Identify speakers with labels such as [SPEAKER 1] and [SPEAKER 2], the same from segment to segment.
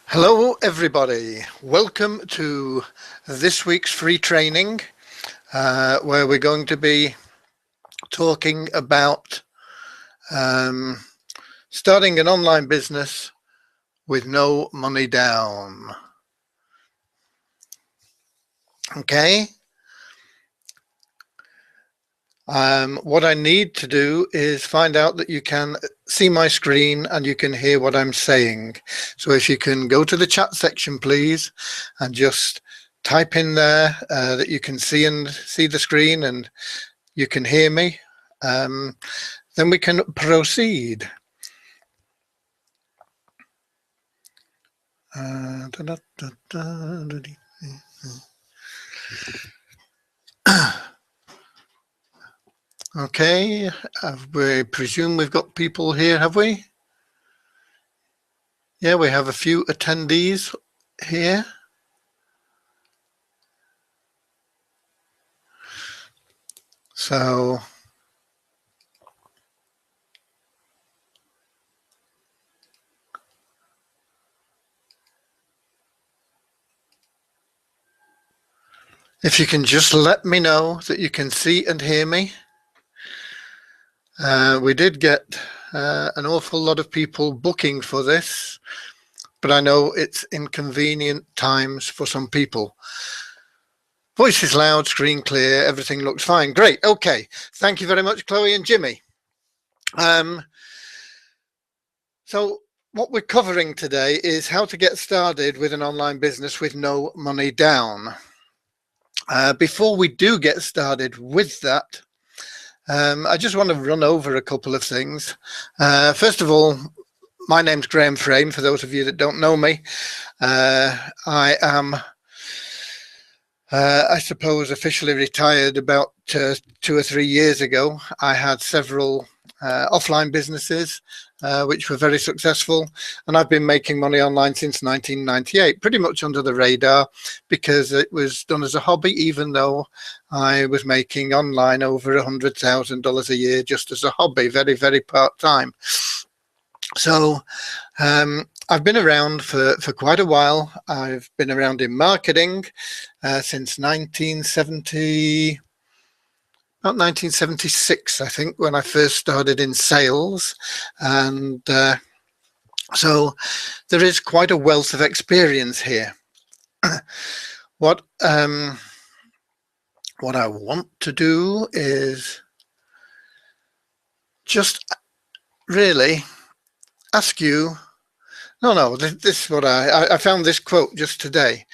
[SPEAKER 1] Hello everybody, welcome to this week's free training where we're going to be talking about starting an online business with no money down. Okay. What I need to do is find out that you can see my screen and you can hear what I'm saying. So if you can go to the chat section, please, and just type in there that you can see the screen and you can hear me, then we can proceed. Okay, we presume we've got people here, have we? Yeah, we have a few attendees here. So if you can just let me know that you can see and hear me. We did get an awful lot of people booking for this, but I know it's inconvenient times for some people. Voice is loud, screen clear, everything looks fine. Great. Okay. Thank you very much, Chloe and Jimmy. So what we're covering today is how to get started with an online business with no money down. Before we do get started with that, I just want to run over a couple of things. First of all, my name's Graham Frame, for those of you that don't know me. I am, I suppose, officially retired about 2 or 3 years ago. I had several offline businesses which were very successful, and I've been making money online since 1998, pretty much under the radar because it was done as a hobby, even though I was making online over $100,000 a year just as a hobby, very, very part-time. So I've been around for quite a while. I've been around in marketing since 1970. About 1976, I think, when I first started in sales, and so there is quite a wealth of experience here. What I want to do is just really ask you. This is what I found this quote just today,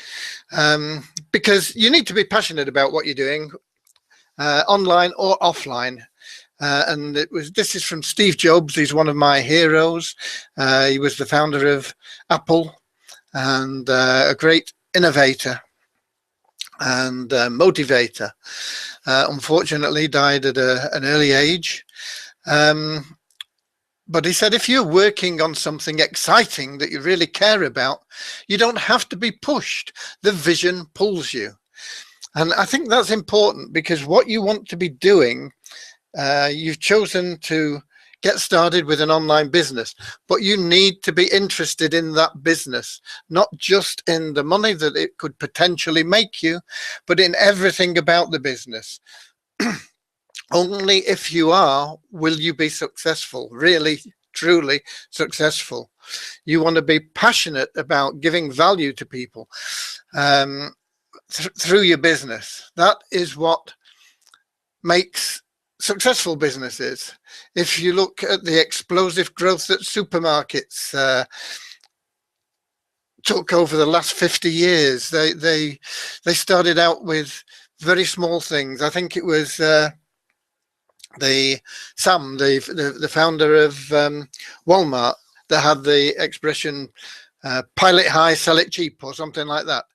[SPEAKER 1] because you need to be passionate about what you're doing. Online or offline, and this is from Steve Jobs. He's one of my heroes. He was the founder of Apple and a great innovator and motivator. Unfortunately died at an early age, but he said if you're working on something exciting that you really care about, you don't have to be pushed. The vision pulls you. And I think that's important because what you want to be doing, you've chosen to get started with an online business, but you need to be interested in that business, not just in the money that it could potentially make you, but in everything about the business. Only if you are, will you be successful, really, truly successful. You want to be passionate about giving value to people. Through your business. That is what makes successful businesses. If you look at the explosive growth that supermarkets took over the last 50 years, they started out with very small things. I think it was Sam, the founder of Walmart, that had the expression "pile it high, sell it cheap" or something like that.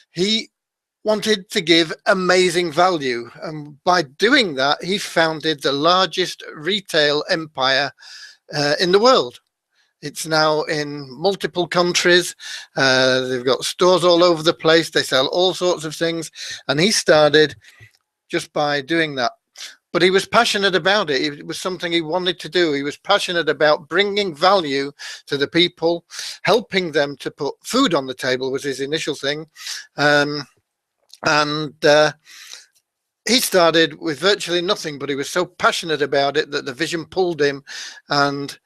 [SPEAKER 1] He wanted to give amazing value, and by doing that he founded the largest retail empire in the world. It's now in multiple countries. They've got stores all over the place. They sell all sorts of things, and he started just by doing that. but he was passionate about it. It was something he wanted to do. He was passionate about bringing value to the people, helping them to put food on the table was his initial thing. And he started with virtually nothing, but he was so passionate about it that the vision pulled him. And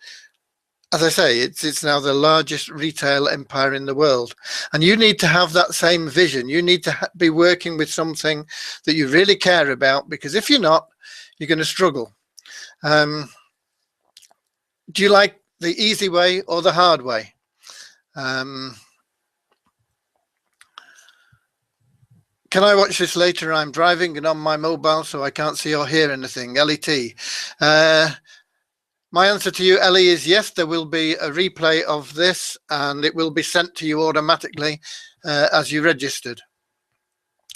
[SPEAKER 1] as I say, it's now the largest retail empire in the world. And you need to have that same vision. You need to be working with something that you really care about, because if you're not, you're going to struggle. Do you like the easy way or the hard way? Can I watch this later? I'm driving and on my mobile, so I can't see or hear anything. LET. My answer to you, Ellie, is yes, there will be a replay of this and it will be sent to you automatically as you registered.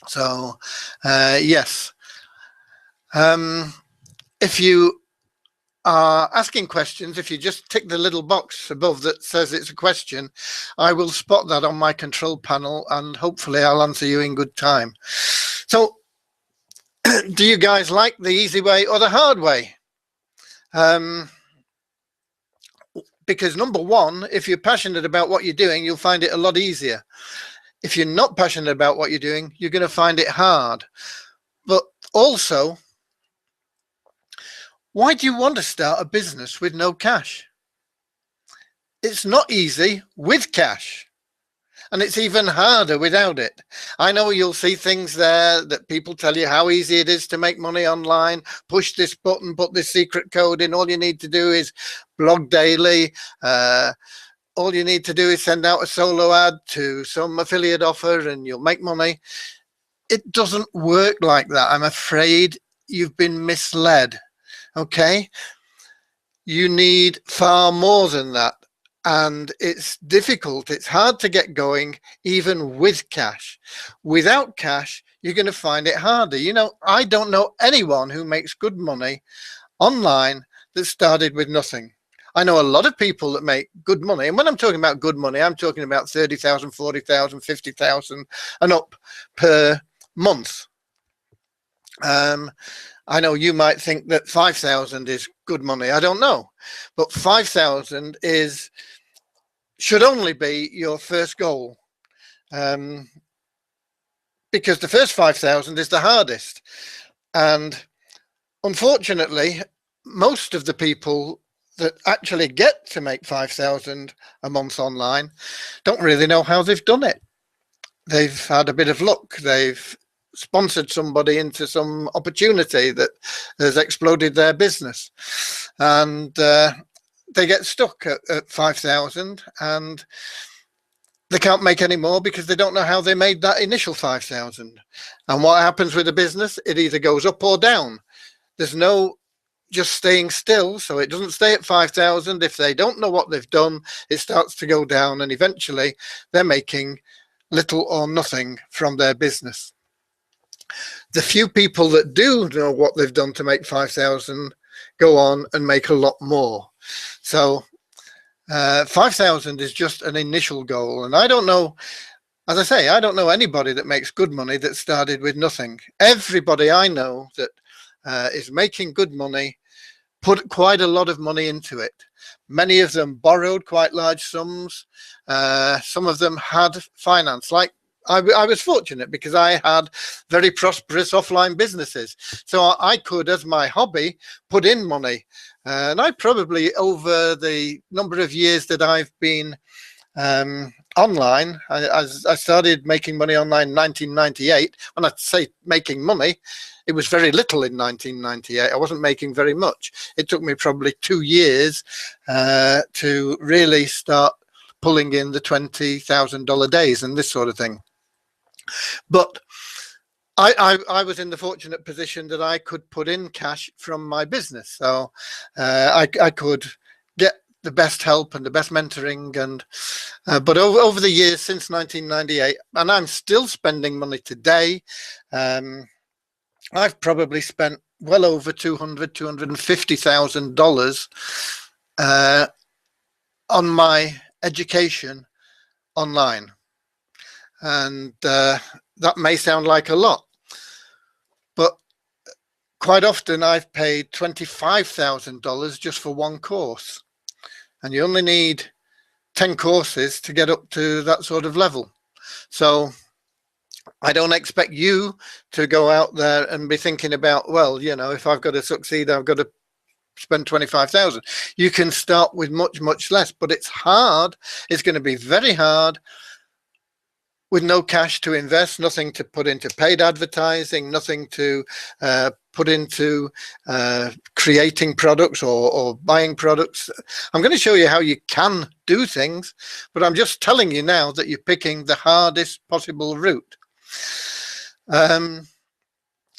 [SPEAKER 1] So, yes. If you are asking questions, if you just tick the little box above that says it's a question, I will spot that on my control panel and hopefully I'll answer you in good time. So, do you guys like the easy way or the hard way? Because number one, if you're passionate about what you're doing, you'll find it a lot easier. If you're not passionate about what you're doing, you're going to find it hard. But also, why do you want to start a business with no cash? It's not easy with cash. And it's even harder without it. I know you'll see things there that people tell you how easy it is to make money online. Push this button, put this secret code in. All you need to do is blog daily. All you need to do is send out a solo ad to some affiliate offer and you'll make money. It doesn't work like that. I'm afraid you've been misled. Okay? You need far more than that. And it's difficult. It's hard to get going even with cash. Without cash, you're going to find it harder. You know, I don't know anyone who makes good money online that started with nothing. I know a lot of people that make good money. And when I'm talking about good money, I'm talking about 30,000, 40,000, 50,000 and up per month. I know you might think that 5,000 is good money. I don't know. But 5,000 should only be your first goal. Because the first 5,000 is the hardest. And unfortunately, most of the people that actually get to make 5,000 a month online don't really know how they've done it. They've had a bit of luck. They've sponsored somebody into some opportunity that has exploded their business, and they get stuck at 5,000 and they can't make any more because they don't know how they made that initial 5,000. And what happens with a business? It either goes up or down. There's no just staying still, so it doesn't stay at 5,000. If they don't know what they've done, it starts to go down, and eventually they're making little or nothing from their business. The few people that do know what they've done to make 5,000 go on and make a lot more. So 5,000 is just an initial goal. And I don't know, as I say, I don't know anybody that makes good money that started with nothing. Everybody I know that is making good money put quite a lot of money into it. Many of them borrowed quite large sums. Some of them had finance, like I was fortunate because I had very prosperous offline businesses. So I could, as my hobby, put in money. And I probably, over the number of years that I've been online, I started making money online in 1998. When I say making money, it was very little in 1998. I wasn't making very much. It took me probably 2 years to really start pulling in the $20,000 days and this sort of thing. But I was in the fortunate position that I could put in cash from my business. So I could get the best help and the best mentoring. And but over the years since 1998, and I'm still spending money today, I've probably spent well over $250,000 on my education online. And that may sound like a lot, but quite often I've paid $25,000 just for one course, and you only need 10 courses to get up to that sort of level. So I don't expect you to go out there and be thinking about, well, you know, if I've got to succeed, I've got to spend 25,000. You can start with much, much less, but it's hard. It's going to be very hard with no cash to invest, nothing to put into paid advertising, nothing to put into creating products or buying products. I'm going to show you how you can do things, but I'm just telling you now that you're picking the hardest possible route.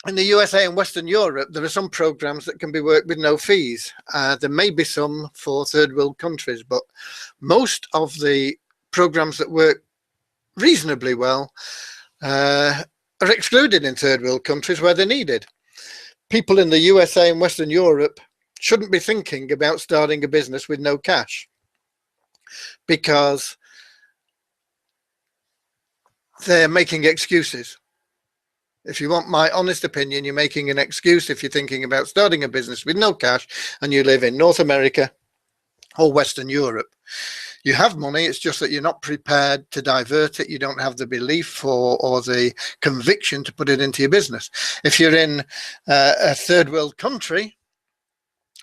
[SPEAKER 1] In the USA and Western Europe, there are some programs that can be worked with no fees. There may be some for third world countries, but most of the programs that work reasonably well are excluded in third world countries where they're needed. People in the USA and Western Europe shouldn't be thinking about starting a business with no cash, because they're making excuses. If you want my honest opinion, you're making an excuse if you're thinking about starting a business with no cash and you live in North America or Western Europe. You have money, it's just that you're not prepared to divert it. You don't have the belief or the conviction to put it into your business. If you're in a third world country,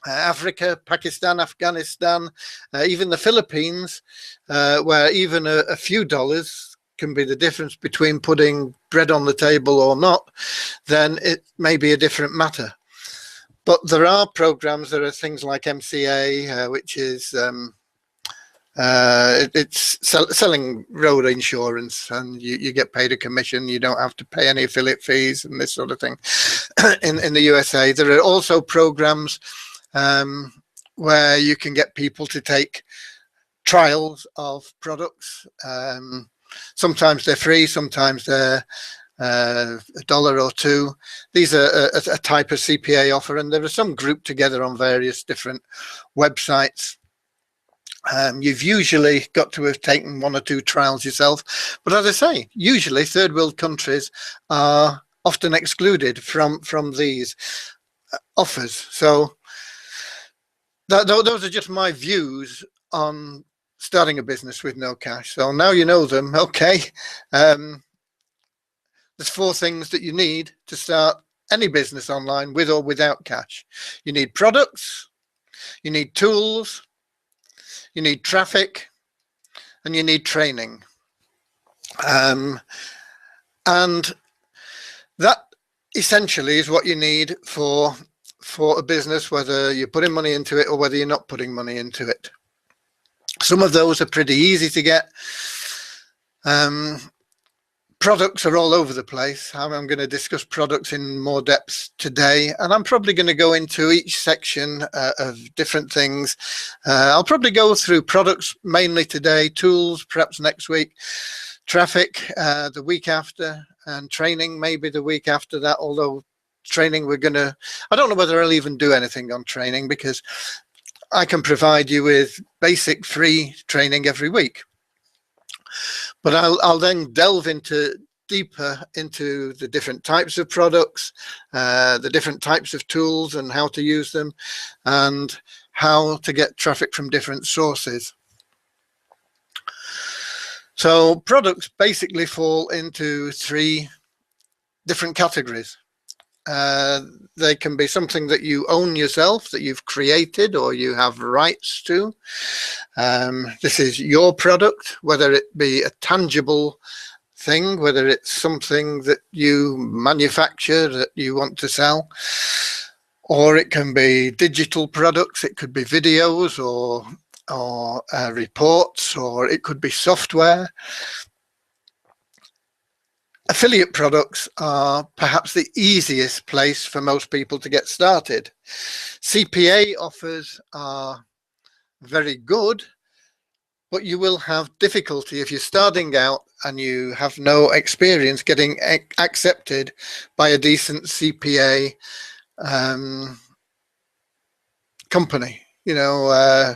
[SPEAKER 1] Africa, Pakistan, Afghanistan, even the Philippines, where even a few dollars can be the difference between putting bread on the table or not, then it may be a different matter. But there are programs, there are things like MCA, which is it's selling road insurance, and you get paid a commission. You don't have to pay any affiliate fees and this sort of thing. In the USA, there are also programs where you can get people to take trials of products. Sometimes they're free, sometimes they're $1 or $2. These are a type of CPA offer, and there are some grouped together on various different websites. You've usually got to have taken 1 or 2 trials yourself, but as I say, usually third world countries are often excluded from these offers. So those are just my views on starting a business with no cash. So now you know them. Okay, there's 4 things that you need to start any business online with or without cash. You need products, you need tools, you need traffic, and you need training. And that essentially is what you need for a business, whether you're putting money into it or whether you're not putting money into it. Some of those are pretty easy to get. Products are all over the place. I'm going to discuss products in more depth today, and I'm probably going to go into each section of different things. I'll probably go through products mainly today, tools perhaps next week, traffic the week after, and training maybe the week after that, although training I don't know whether I'll even do anything on training, because I can provide you with basic free training every week. But I'll then delve deeper into the different types of products, the different types of tools and how to use them, and how to get traffic from different sources. So products basically fall into 3 different categories. They can be something that you own yourself, that you've created or you have rights to. This is your product, whether it be a tangible thing, whether it's something that you manufacture that you want to sell, or it can be digital products. It could be videos or reports, or it could be software. Affiliate products are perhaps the easiest place for most people to get started. CPA offers are very good, but you will have difficulty if you're starting out and you have no experience getting accepted by a decent CPA company. You know,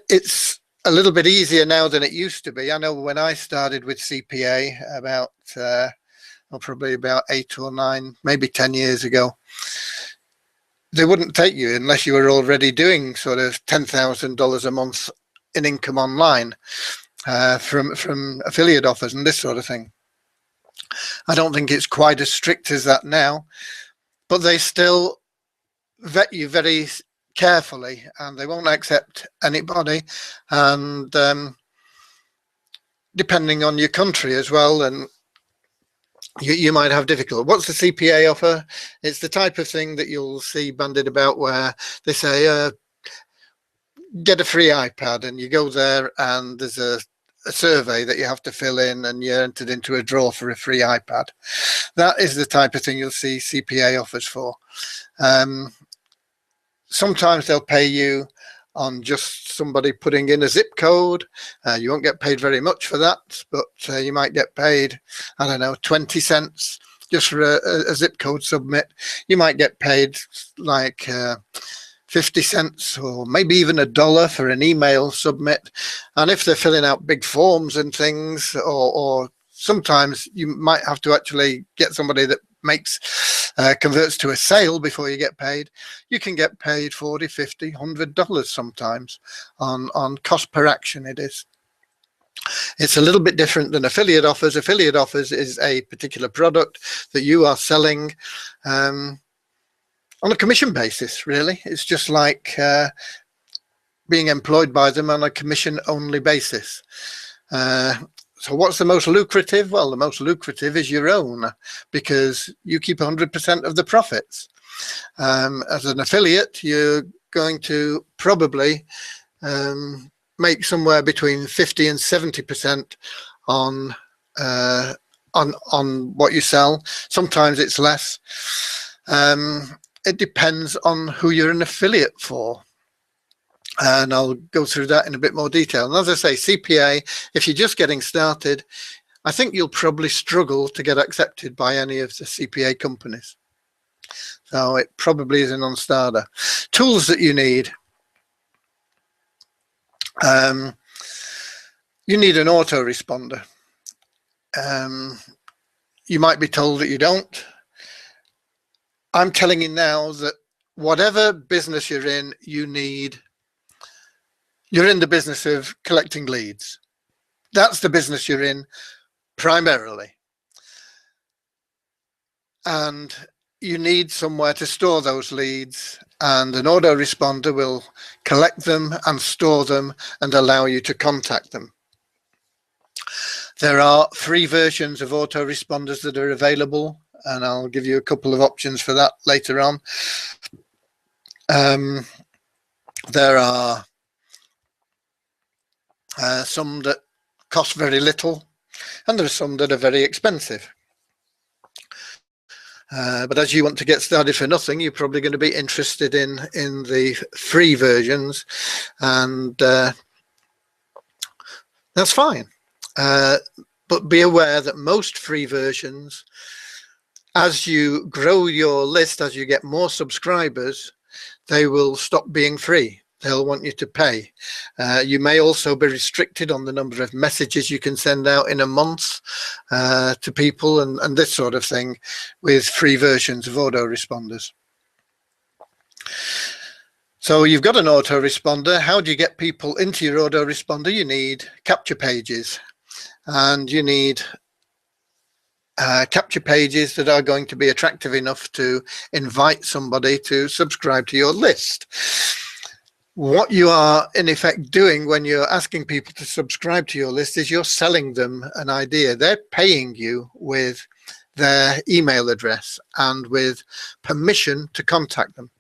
[SPEAKER 1] it's a little bit easier now than it used to be. I know when I started with CPA about or probably about 8 or 9, maybe 10 years ago. They wouldn't take you unless you were already doing sort of $10,000 a month in income online from affiliate offers and this sort of thing. I don't think it's quite as strict as that now, but they still vet you very carefully, and they won't accept anybody. And depending on your country as well, and you might have difficulty. What's the CPA offer? It's the type of thing that you'll see bandied about where they say, get a free iPad, and you go there and there's a survey that you have to fill in, and you're entered into a draw for a free iPad. That is the type of thing you'll see CPA offers for. Sometimes they'll pay you on just somebody putting in a zip code. You won't get paid very much for that, but you might get paid, I don't know, 20 cents just for a zip code submit. You might get paid like 50 cents or maybe even $1 for an email submit. And if they're filling out big forms and things, or sometimes you might have to actually get somebody that converts to a sale before you get paid, you can get paid $40, $50, $100 sometimes on cost per action. It's a little bit different than affiliate offers. Affiliate offers is a particular product that you are selling on a commission basis, really. It's just like being employed by them on a commission only basis. So what's the most lucrative? Well, the most lucrative is your own, because you keep 100% of the profits. As an affiliate, you're going to probably make somewhere between 50 and 70% on what you sell. Sometimes it's less. It depends on who you're an affiliate for. And I'll go through that in a bit more detail. And as I say, CPA, if you're just getting started, I think you'll probably struggle to get accepted by any of the CPA companies. So it probably is a non-starter. Tools that you need. You need an autoresponder. You might be told that you don't. I'm telling you now that whatever business you're in, you're in the business of collecting leads. That's the business you're in primarily. And you need somewhere to store those leads, and an autoresponder will collect them and store them and allow you to contact them. There are free versions of autoresponders that are available, and I'll give you a couple of options for that later on. There are some that cost very little, and there are some that are very expensive. But as you want to get started for nothing, you're probably going to be interested in the free versions, and that's fine. But be aware that most free versions, as you grow your list, as you get more subscribers, they will stop being free. They'll want you to pay. You may also be restricted on the number of messages you can send out in a month to people, and this sort of thing with free versions of autoresponders. So you've got an autoresponder. How do you get people into your autoresponder? You need capture pages, and you need capture pages that are going to be attractive enough to invite somebody to subscribe to your list. What you are in effect doing when you're asking people to subscribe to your list is you're selling them an idea. They're paying you with their email address and with permission to contact them.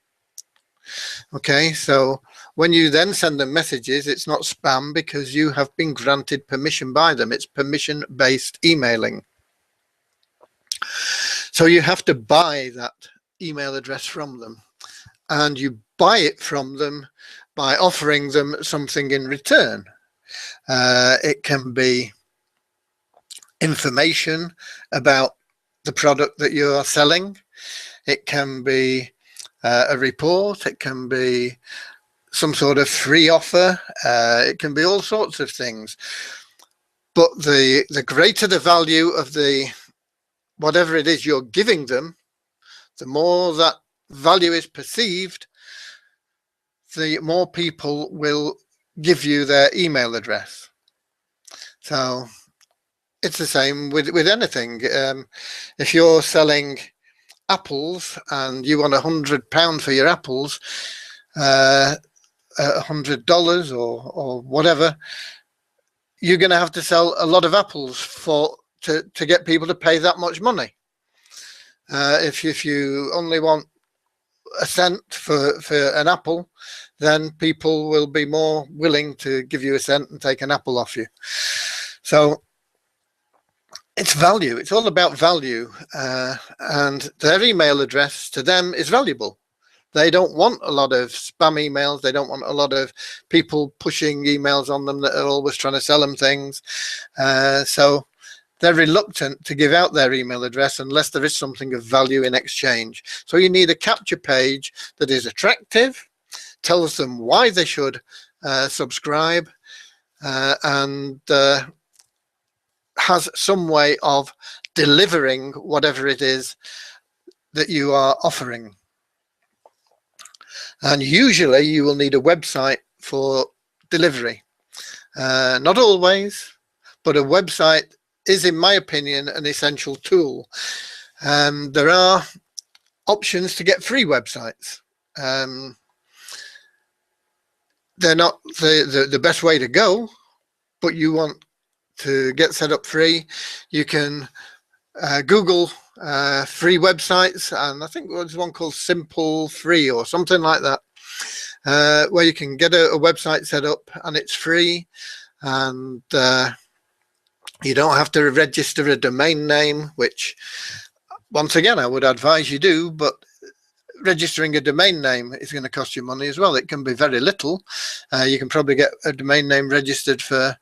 [SPEAKER 1] Okay, so when you then send them messages, it's not spam because you have been granted permission by them. It's permission-based emailing. So you have to buy that email address from them, and you buy it from them by offering them something in return. It can be information about the product that you are selling. It can be a report. It can be some sort of free offer. It can be all sorts of things. But the greater the value of the whatever it is you're giving them, the more that value is perceived, the more people will give you their email address. So it's the same with anything. If you're selling apples and you want £100 for your apples, $100 or whatever, you're going to have to sell a lot of apples to get people to pay that much money. If you only want a cent for an apple, then people will be more willing to give you a cent and take an apple off you. So it's value. It's all about value, and their email address to them is valuable. They don't want a lot of spam emails. They don't want a lot of people pushing emails on them that are always trying to sell them things. So they're reluctant to give out their email address unless there is something of value in exchange. So you need a capture page that is attractive, tells them why they should subscribe, and has some way of delivering whatever it is that you are offering. And usually you will need a website for delivery. Not always, but a website is, in my opinion, an essential tool. There are options to get free websites. They're not the best way to go, but you want to get set up free. You can Google free websites, and I think there's one called Simple Free or something like that, where you can get a website set up and it's free, and you don't have to register a domain name, which once again I would advise you do, but registering a domain name is going to cost you money as well. It can be very little. You can probably get a domain name registered for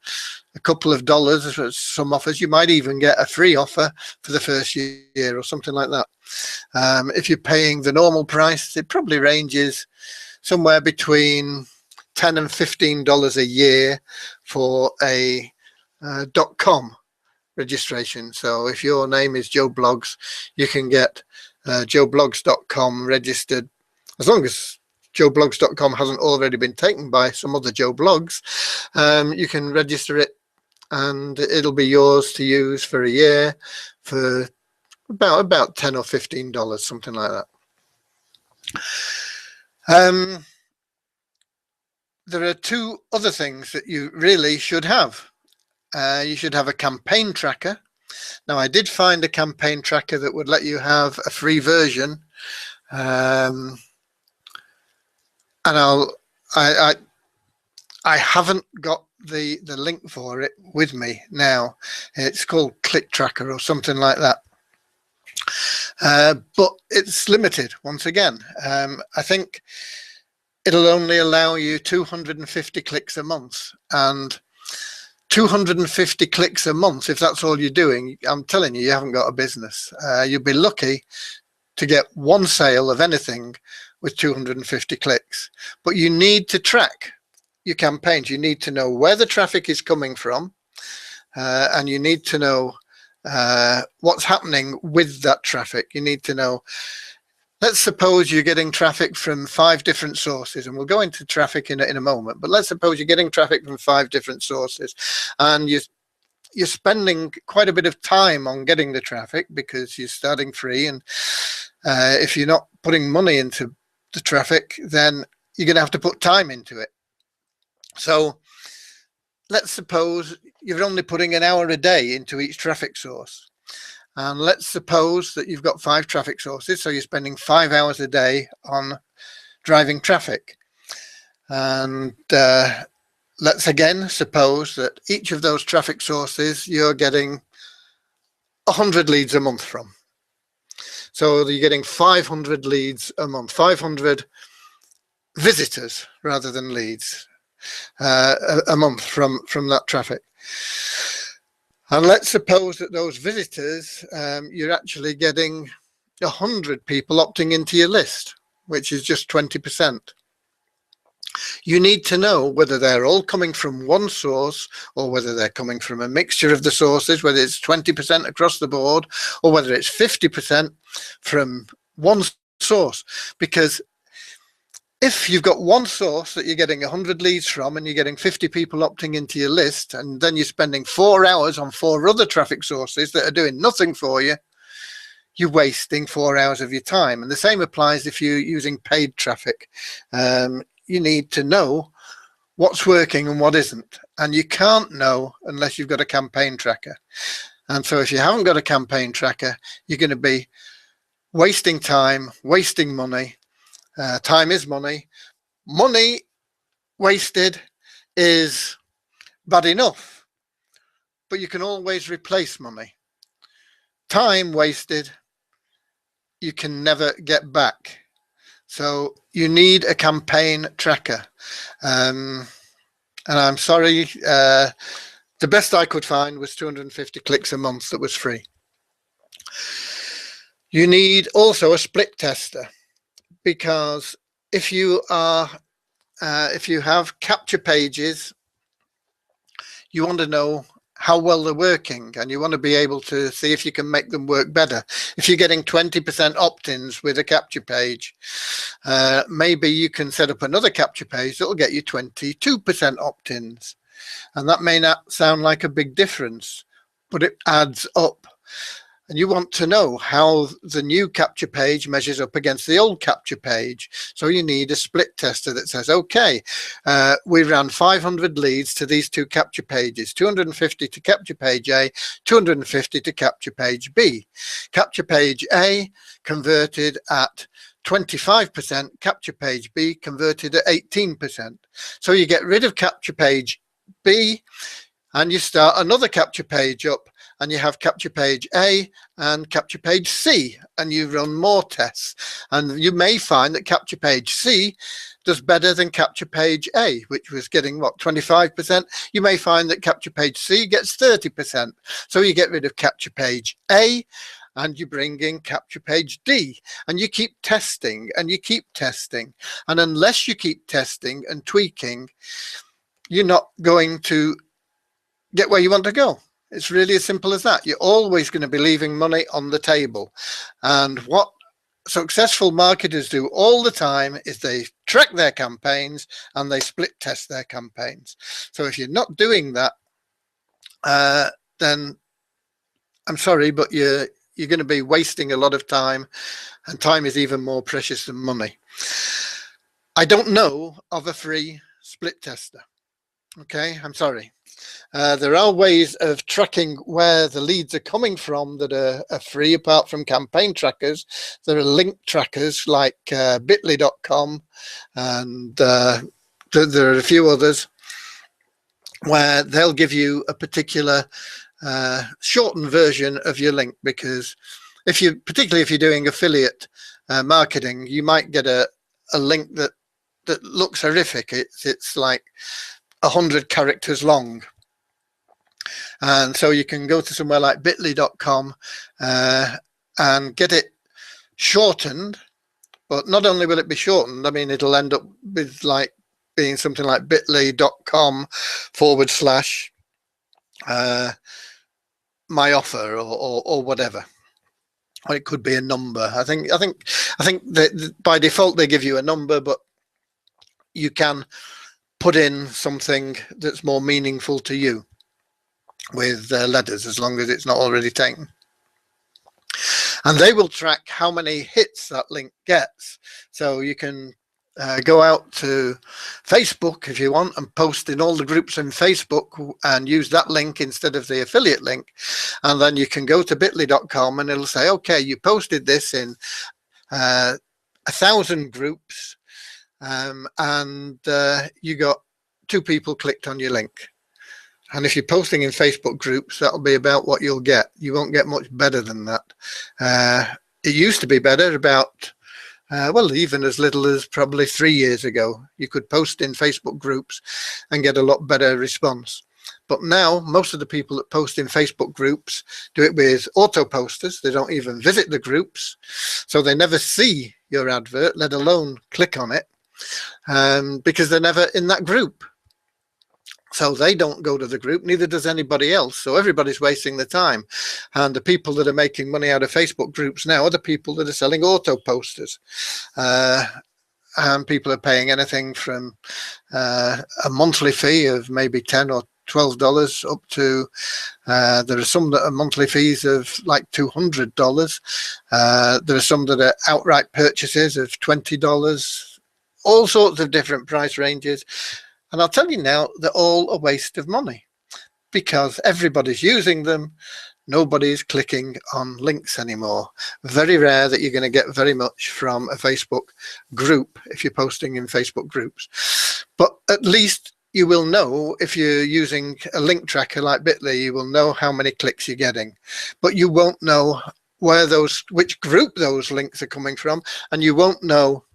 [SPEAKER 1] a couple of dollars. Some offers, you might even get a free offer for the first year or something like that. If you're paying the normal price, it probably ranges somewhere between $10 and $15 a year for a .com registration. So if your name is Joe Bloggs, you can get joebloggs.com registered, as long as joebloggs.com hasn't already been taken by some other Joe Bloggs. You can register it and it'll be yours to use for a year for about $10 or $15, something like that. There are two other things that you really should have. You should have a campaign tracker. Now, I did find a campaign tracker that would let you have a free version, and I haven't got the link for it with me now. It's called Click Tracker or something like that, but it's limited once again. I think it'll only allow you 250 clicks a month, and 250 clicks a month, if that's all you're doing, I'm telling you, you haven't got a business. You'll be lucky to get one sale of anything with 250 clicks. But you need to track your campaigns. You need to know where the traffic is coming from, and you need to know what's happening with that traffic. You need to know, let's suppose you're getting traffic from 5 different sources, and we'll go into traffic in a moment, but let's suppose you're getting traffic from 5 different sources, and you're spending quite a bit of time on getting the traffic because you're starting free, and if you're not putting money into the traffic, then you're going to have to put time into it. So let's suppose you're only putting an hour a day into each traffic source. And let's suppose that you've got 5 traffic sources, so you're spending 5 hours a day on driving traffic. And let's again suppose that each of those traffic sources you're getting 100 leads a month from. So you're getting 500 leads a month, 500 visitors rather than leads a month from that traffic. And let's suppose that those visitors, you're actually getting 100 people opting into your list, which is just 20%. You need to know whether they're all coming from one source or whether they're coming from a mixture of the sources, whether it's 20% across the board or whether it's 50% from one source. Because if you've got one source that you're getting 100 leads from and you're getting 50 people opting into your list, and then you're spending 4 hours on 4 other traffic sources that are doing nothing for you, you're wasting 4 hours of your time. And the same applies if you're using paid traffic. You need to know what's working and what isn't. And you can't know unless you've got a campaign tracker. And so if you haven't got a campaign tracker, you're going to be wasting time, wasting money. Time is money. Money wasted is bad enough, but you can always replace money. Time wasted, you can never get back. So you need a campaign tracker. And I'm sorry, the best I could find was 250 clicks a month that was free. You need also a split tester, because if you have capture pages, you want to know how well they're working, and you want to be able to see if you can make them work better. If you're getting 20% opt-ins with a capture page, maybe you can set up another capture page that will get you 22% opt-ins. And that may not sound like a big difference, but it adds up. And you want to know how the new capture page measures up against the old capture page. So you need a split tester that says, okay, we ran 500 leads to these 2 capture pages, 250 to capture page A, 250 to capture page B. Capture page A converted at 25%, capture page B converted at 18%. So you get rid of capture page B and you start another capture page up, and you have capture page A and capture page C, and you run more tests. And you may find that capture page C does better than capture page A, which was getting, what, 25%? You may find that capture page C gets 30%. So you get rid of capture page A and you bring in capture page D, and you keep testing and you keep testing. And unless you keep testing and tweaking, you're not going to get where you want to go. It's really as simple as that. You're always going to be leaving money on the table. And what successful marketers do all the time is they track their campaigns and they split test their campaigns. So if you're not doing that, then I'm sorry, but you're going to be wasting a lot of time, and time is even more precious than money. I don't know of a free split tester. Okay, I'm sorry. There are ways of tracking where the leads are coming from that are free, apart from campaign trackers. There are link trackers like bitly.com, and there are a few others where they'll give you a particular shortened version of your link, because particularly if you're doing affiliate marketing, you might get a link that looks horrific. It's like 100 characters long. And so you can go to somewhere like bitly.com and get it shortened. But not only will it be shortened, I mean, it'll end up with like being something like bitly.com/ my offer or whatever. Or it could be a number. I think that by default they give you a number, but you can put in something that's more meaningful to you with letters, as long as it's not already taken. And they will track how many hits that link gets. So you can go out to Facebook if you want and post in all the groups in Facebook and use that link instead of the affiliate link. And then you can go to bitly.com and it'll say, okay, you posted this in 1,000 groups, and you got 2 people clicked on your link. And if you're posting in Facebook groups, that'll be about what you'll get. You won't get much better than that. It used to be better about, well, even as little as probably 3 years ago. You could post in Facebook groups and get a lot better response. But now, most of the people that post in Facebook groups do it with auto posters. They don't even visit the groups, so they never see your advert, let alone click on it. because they're never in that group. So they don't go to the group, neither does anybody else. So everybody's wasting their time. And the people that are making money out of Facebook groups now are the people that are selling auto posters. And people are paying anything from a monthly fee of maybe $10 or $12 up to there are some that are monthly fees of like $200. There are some that are outright purchases of $20, all sorts of different price ranges. And I'll tell you now, they're all a waste of money because everybody's using them. Nobody's clicking on links anymore. Very rare that you're going to get very much from a Facebook group if you're posting in Facebook groups. But at least you will know, if you're using a link tracker like Bitly, you will know how many clicks you're getting. But you won't know which group those links are coming from, and you won't know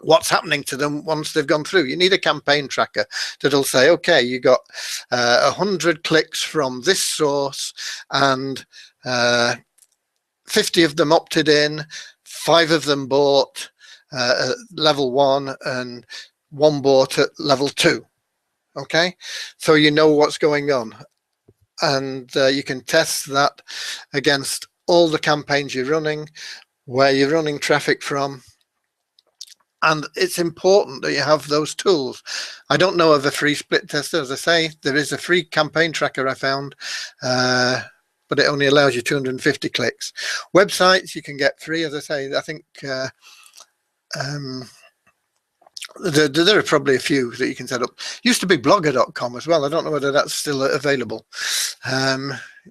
[SPEAKER 1] what's happening to them once they've gone through. You need a campaign tracker that'll say, okay, you got 100 clicks from this source and 50 of them opted in, 5 of them bought at level 1 and 1 bought at level 2. Okay, so you know what's going on, and you can test that against all the campaigns you're running, where you're running traffic from. And it's important that you have those tools. I don't know of a free split tester. As I say, there is a free campaign tracker I found, but it only allows you 250 clicks. Websites you can get free, as I say. I think there are probably a few that you can set up. Used to be blogger.com as well. I don't know whether that's still available.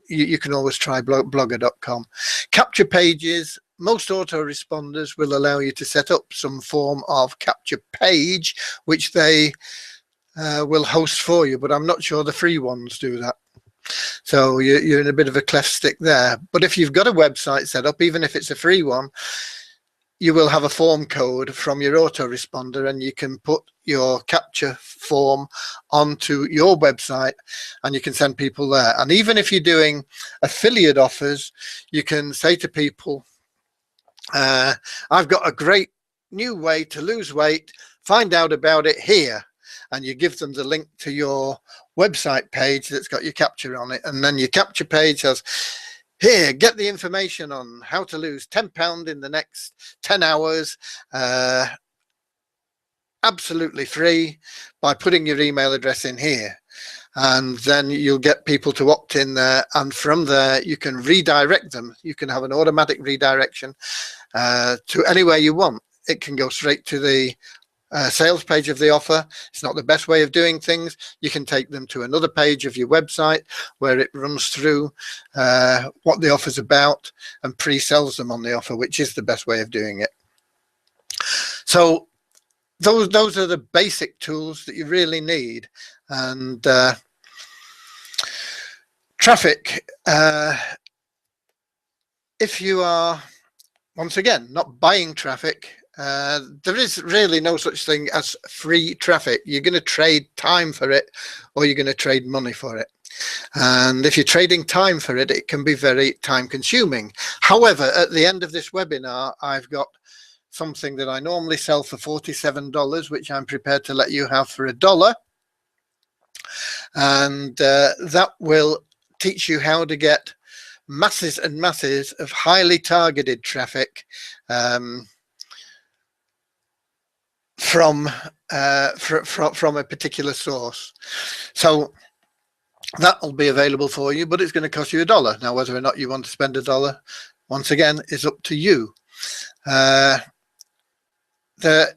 [SPEAKER 1] You can always try blogger.com. Capture pages. Most autoresponders will allow you to set up some form of capture page, which they will host for you, but I'm not sure the free ones do that. So you're in a bit of a cleft stick there. But if you've got a website set up, even if it's a free one, you will have a form code from your autoresponder, and you can put your capture form onto your website and you can send people there. And even if you're doing affiliate offers, you can say to people, I've got a great new way to lose weight, find out about it here, and you give them the link to your website page that's got your capture on it, and then your capture page has, here, get the information on how to lose 10 pounds in the next 10 hours absolutely free by putting your email address in here. And then you'll get people to opt in there, and from there you can redirect them. You can have an automatic redirection to anywhere you want. It can go straight to the sales page of the offer. It's not the best way of doing things. You can take them to another page of your website where it runs through what the offer's about and pre-sells them on the offer, which is the best way of doing it. So those are the basic tools that you really need. And traffic, if you are, once again, not buying traffic, there is really no such thing as free traffic. You're going to trade time for it, or you're going to trade money for it. And if you're trading time for it, it can be very time consuming. However, at the end of this webinar, I've got something that I normally sell for $47, which I'm prepared to let you have for $1. And that will teach you how to get masses and masses of highly targeted traffic from a particular source. So that will be available for you, but it's going to cost you $1. Now, whether or not you want to spend $1, once again, is up to you. There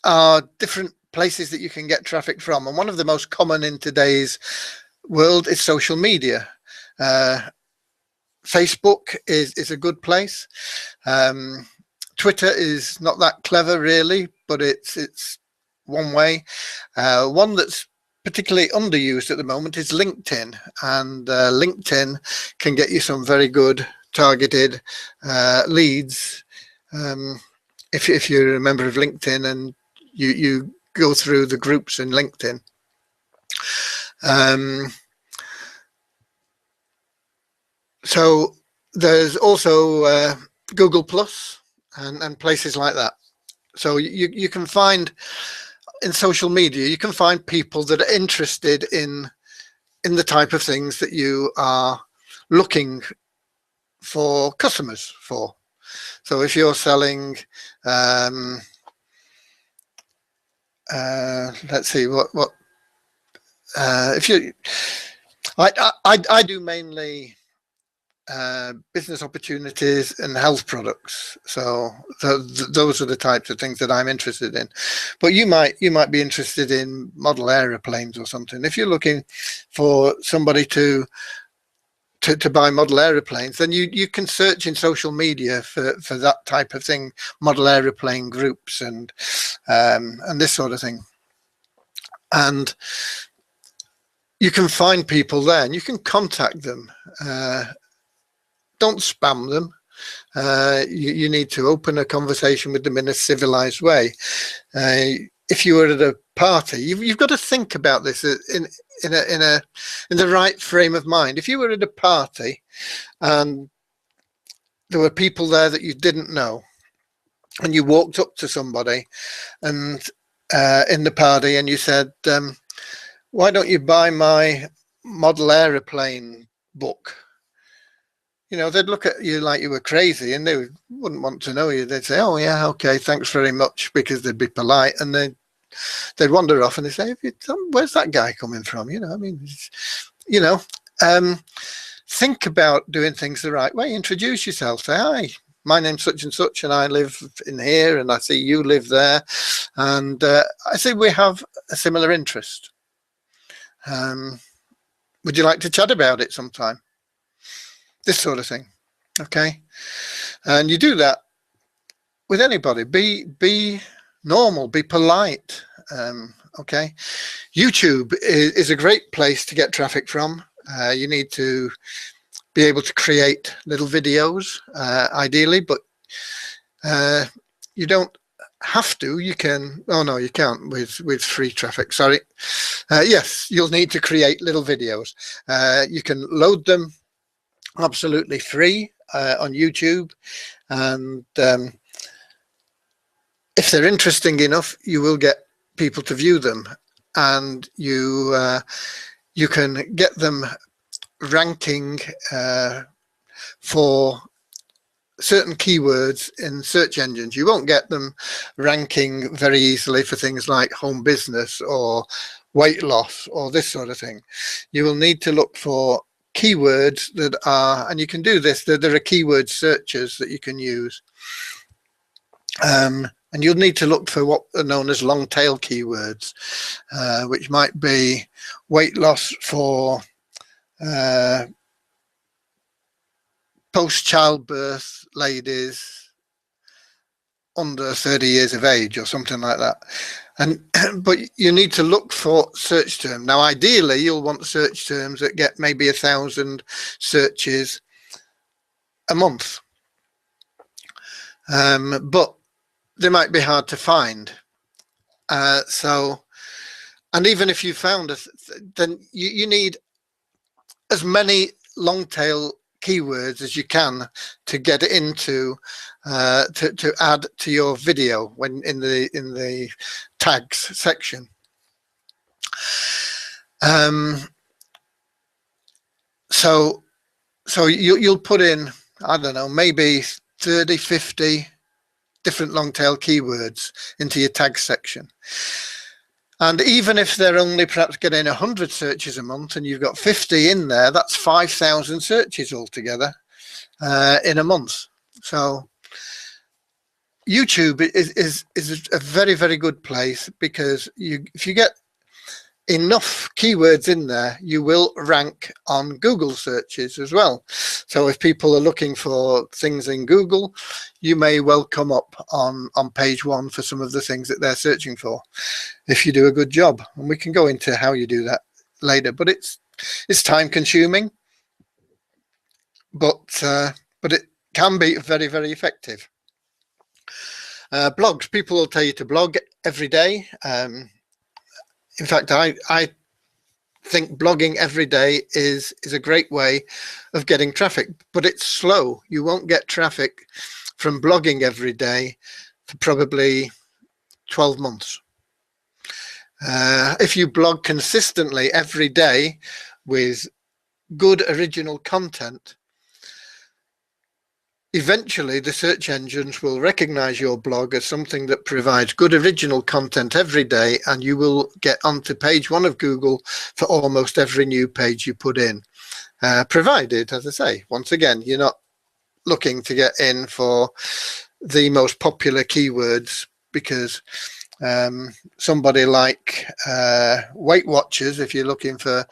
[SPEAKER 1] are different places that you can get traffic from, and one of the most common in today's world is social media. Facebook is a good place. Twitter is not that clever really, but it's one way. One that's particularly underused at the moment is LinkedIn, and LinkedIn can get you some very good targeted leads if you're a member of LinkedIn and you go through the groups in LinkedIn. So there's also Google Plus and places like that. So you can find in social media, you can find people that are interested in the type of things that you are looking for customers for. So if you're selling, let's see, what if you, I do mainly business opportunities and health products. So those are the types of things that I'm interested in. But you might be interested in model aeroplanes or something. If you're looking for somebody to buy model aeroplanes, then you can search in social media for that type of thing, model aeroplane groups and this sort of thing. And you can find people there and you can contact them. Don't spam them. You need to open a conversation with them in a civilized way. If you were at a party, you've got to think about this in the right frame of mind. If you were at a party and there were people there that you didn't know, and you walked up to somebody and in the party and you said, why don't you buy my model aeroplane book? You know, they'd look at you like you were crazy and they wouldn't want to know you. They'd say, oh yeah, okay, thanks very much, because they'd be polite, and they'd wander off and they'd say, where's that guy coming from? You know, I mean, you know, think about doing things the right way. Introduce yourself. Say, hi, my name's such and such and I live in here and I see you live there. And I see we have a similar interest. Would you like to chat about it sometime? This sort of thing. Okay. And you do that with anybody. Be normal, be polite. Okay. YouTube is a great place to get traffic from. You need to be able to create little videos, ideally, but you don't have to. You can, oh no, you can't with free traffic, sorry. Yes, you'll need to create little videos. You can load them absolutely free on YouTube, and if they're interesting enough, you will get people to view them, and you can get them ranking for certain keywords in search engines. You won't get them ranking very easily for things like home business or weight loss or this sort of thing. You will need to look for keywords that are, and you can do this, there are keyword searches that you can use. And you'll need to look for what are known as long tail keywords, which might be weight loss for post-childbirth ladies under 30 years of age or something like that. And but you need to look for search term. Now, ideally, you'll want search terms that get maybe 1,000 searches a month. But they might be hard to find. So, and even if you found it, then you need as many long tail keywords as you can to get into to add to your video when in the tags section. So you'll put in, I don't know, maybe 30, 50 different long tail keywords into your tag section. And even if they're only perhaps getting 100 searches a month and you've got 50 in there, that's 5,000 searches altogether in a month. So YouTube is a very, very good place, because if you get enough keywords in there, you will rank on Google searches as well. So if people are looking for things in Google, you may well come up on page 1 for some of the things that they're searching for, if you do a good job. And we can go into how you do that later, but it's time consuming, but it can be very, very effective. Blogs, people will tell you to blog every day. In fact, I think blogging every day is a great way of getting traffic, but it's slow. You won't get traffic from blogging every day for probably 12 months. If you blog consistently every day with good original content, eventually the search engines will recognize your blog as something that provides good original content every day, and you will get onto page 1 of Google for almost every new page you put in. Provided, as I say, once again, you're not looking to get in for the most popular keywords, because somebody like Weight Watchers, if you're looking for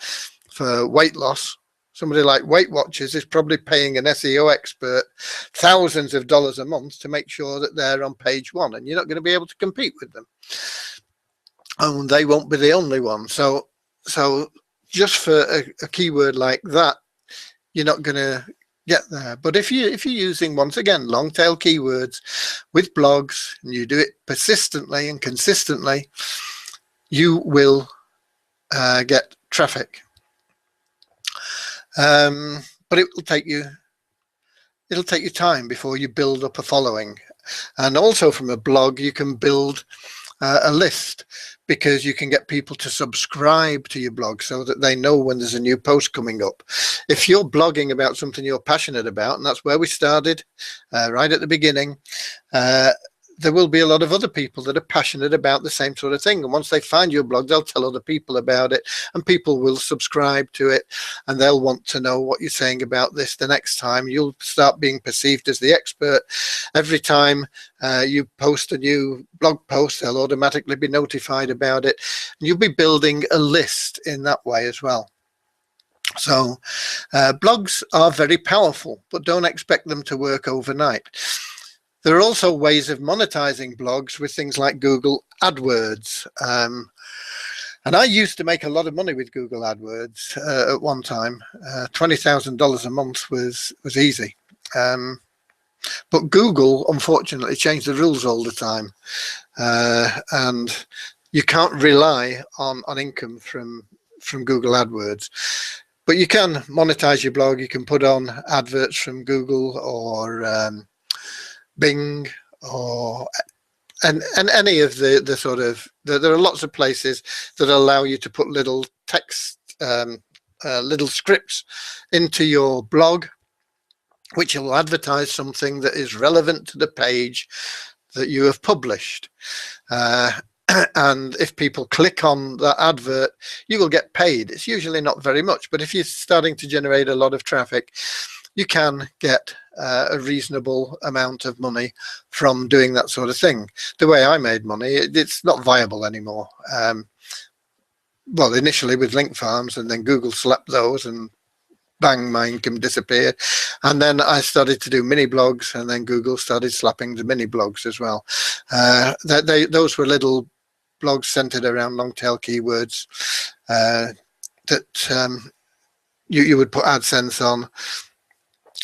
[SPEAKER 1] weight loss, somebody like Weight Watchers is probably paying an SEO expert thousands of dollars a month to make sure that they're on page 1, and you're not going to be able to compete with them. And they won't be the only one. So just for a keyword like that, you're not going to get there. But if you're using, once again, long tail keywords with blogs, and you do it persistently and consistently, you will get traffic. But it will take you time before you build up a following. And also from a blog, you can build a list, because you can get people to subscribe to your blog so that they know when there's a new post coming up. If you're blogging about something you're passionate about, and that's where we started right at the beginning, there will be a lot of other people that are passionate about the same sort of thing. And once they find your blog, they'll tell other people about it, and people will subscribe to it, and they'll want to know what you're saying about this the next time. You'll start being perceived as the expert. Every time you post a new blog post, they'll automatically be notified about it. And you'll be building a list in that way as well. So blogs are very powerful, but don't expect them to work overnight. There are also ways of monetizing blogs with things like Google AdWords. And I used to make a lot of money with Google AdWords at one time. $20,000 a month was easy. But Google, unfortunately, changed the rules all the time. And you can't rely on income from Google AdWords. But you can monetize your blog. You can put on adverts from Google or Bing and any of the sort of, there are lots of places that allow you to put little text, little scripts into your blog, which will advertise something that is relevant to the page that you have published. And if people click on that advert, you will get paid. It's usually not very much, but if you're starting to generate a lot of traffic, you can get a reasonable amount of money from doing that sort of thing. The way I made money, it's not viable anymore. Well, initially with link farms, and then Google slapped those, and bang, my income disappeared. And then I started to do mini blogs, and then Google started slapping the mini blogs as well. Those were little blogs centered around long tail keywords that you would put AdSense on.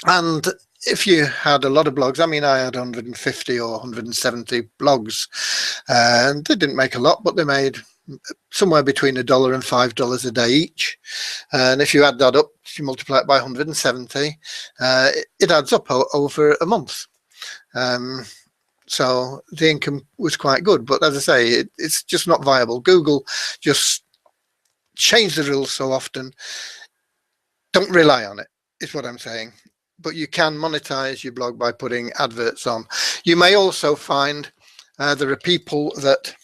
[SPEAKER 1] And if you had a lot of blogs, I mean, I had 150 or 170 blogs, and they didn't make a lot, but they made somewhere between $1 and $5 a day each. And if you add that up, you multiply it by 170, it adds up over a month. So the income was quite good, but as I say, it's just not viable. Google just changed the rules so often. Don't rely on it, is what I'm saying. But you can monetize your blog by putting adverts on. You may also find there are people that,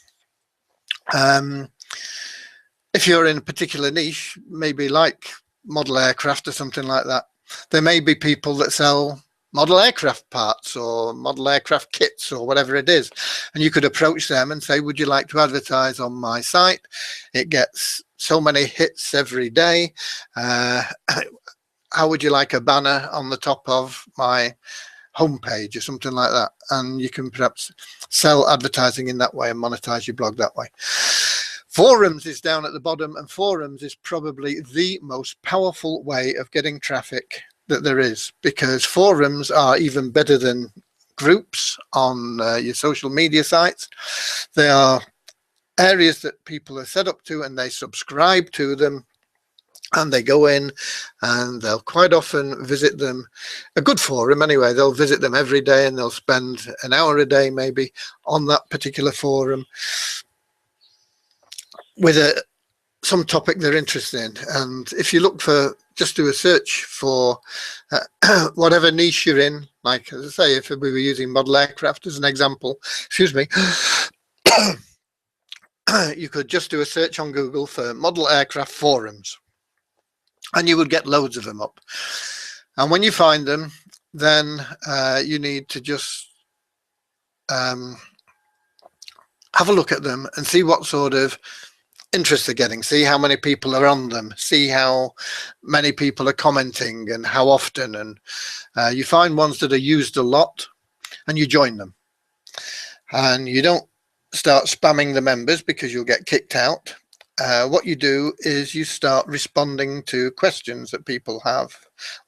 [SPEAKER 1] if you're in a particular niche, maybe like model aircraft or something like that, there may be people that sell model aircraft parts or model aircraft kits or whatever it is. And you could approach them and say, would you like to advertise on my site? It gets so many hits every day. How would you like a banner on the top of my homepage or something like that? And you can perhaps sell advertising in that way and monetize your blog that way. Forums is down at the bottom, and forums is probably the most powerful way of getting traffic that there is, because forums are even better than groups on your social media sites. They are areas that people are set up to, and they subscribe to them. And they go in and they'll quite often visit them, a good forum anyway, they'll visit them every day and they'll spend an hour a day maybe on that particular forum with some topic they're interested in. And if you look for, just do a search for whatever niche you're in, like as I say, if we were using model aircraft as an example, excuse me, you could just do a search on Google for model aircraft forums, and you would get loads of them up. And when you find them, then you need to just have a look at them and see what sort of interest they're getting, see how many people are on them, see how many people are commenting and how often. And you find ones that are used a lot and you join them. And you don't start spamming the members because you'll get kicked out. What you do is you start responding to questions that people have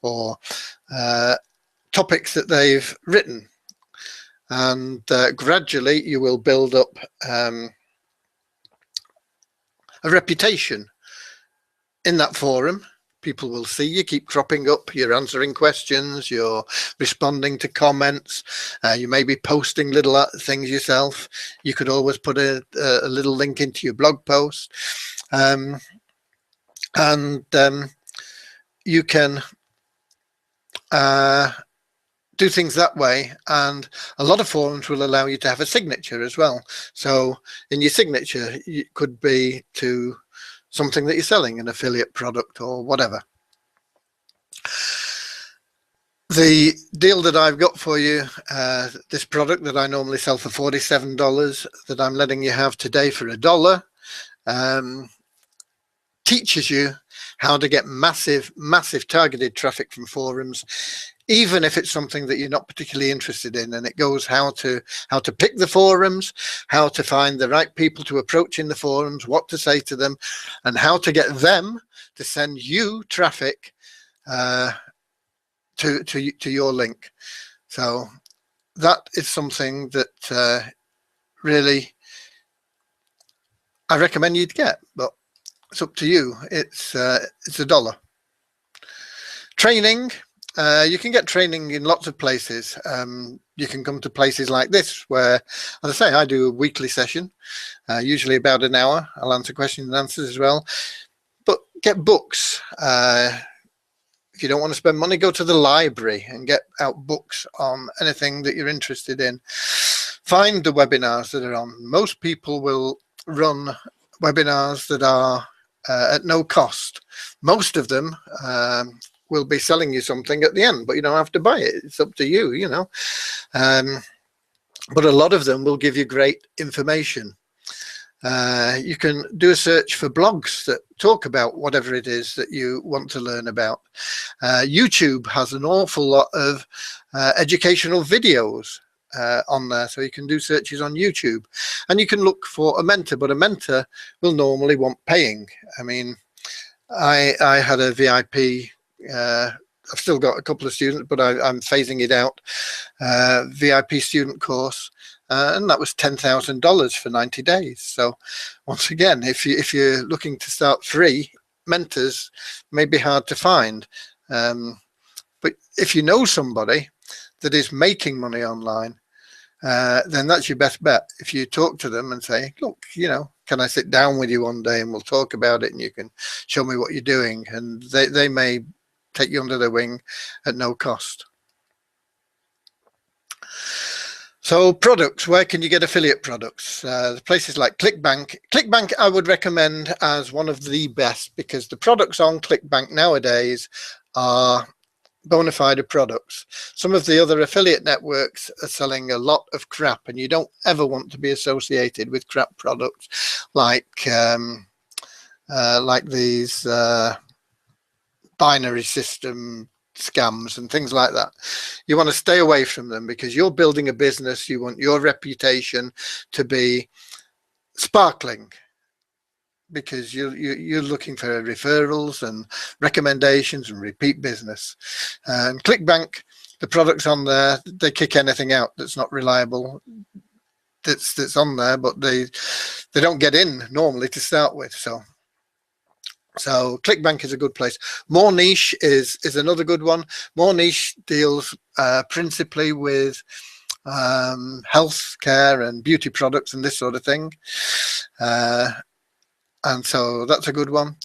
[SPEAKER 1] or topics that they've written, and gradually you will build up a reputation in that forum. People will see you keep cropping up, you're answering questions, you're responding to comments, you may be posting little things yourself. You could always put a little link into your blog post, and you can do things that way. And a lot of forums will allow you to have a signature as well. So in your signature, it could be to something that you're selling, an affiliate product or whatever. The deal that I've got for you, this product that I normally sell for $47 that I'm letting you have today for $1, teaches you how to get massive targeted traffic from forums, even if it's something that you're not particularly interested in. And it goes how to pick the forums, how to find the right people to approach in the forums, what to say to them, and how to get them to send you traffic to your link. So that is something that really I recommend you'd get, but it's up to you. It's $1. Training. You can get training in lots of places. You can come to places like this where, as I say, I do a weekly session, usually about an hour. I'll answer questions and answers as well. But get books. If you don't want to spend money, go to the library and get out books on anything that you're interested in. Find the webinars that are on. Most people will run webinars that are at no cost. Most of them will be selling you something at the end, but you don't have to buy it. It's up to you, you know. But a lot of them will give you great information. You can do a search for blogs that talk about whatever it is that you want to learn about. YouTube has an awful lot of educational videos on there, so you can do searches on YouTube, and you can look for a mentor, but a mentor will normally want paying. I mean, I had a VIP, I've still got a couple of students, but I'm phasing it out, VIP student course, and that was $10,000 for 90 days. So once again, if you're looking to start free, mentors may be hard to find, but if you know somebody that is making money online, then that's your best bet. If you talk to them and say, look, you know, can I sit down with you one day and we'll talk about it and you can show me what you're doing, and they may take you under their wing at no cost. So products, where can you get affiliate products? Places like ClickBank. ClickBank I would recommend as one of the best, because the products on ClickBank nowadays are bona fide products. Some of the other affiliate networks are selling a lot of crap, and you don't ever want to be associated with crap products like these binary system scams and things like that. You want to stay away from them, because you're building a business. You want your reputation to be sparkling, because you're looking for referrals and recommendations and repeat business. And ClickBank, the products on there, they kick anything out that's not reliable that's on there, but they don't get in normally to start with. So So ClickBank is a good place. More Niche is another good one. More Niche deals principally with health care and beauty products and this sort of thing. And so that's a good one.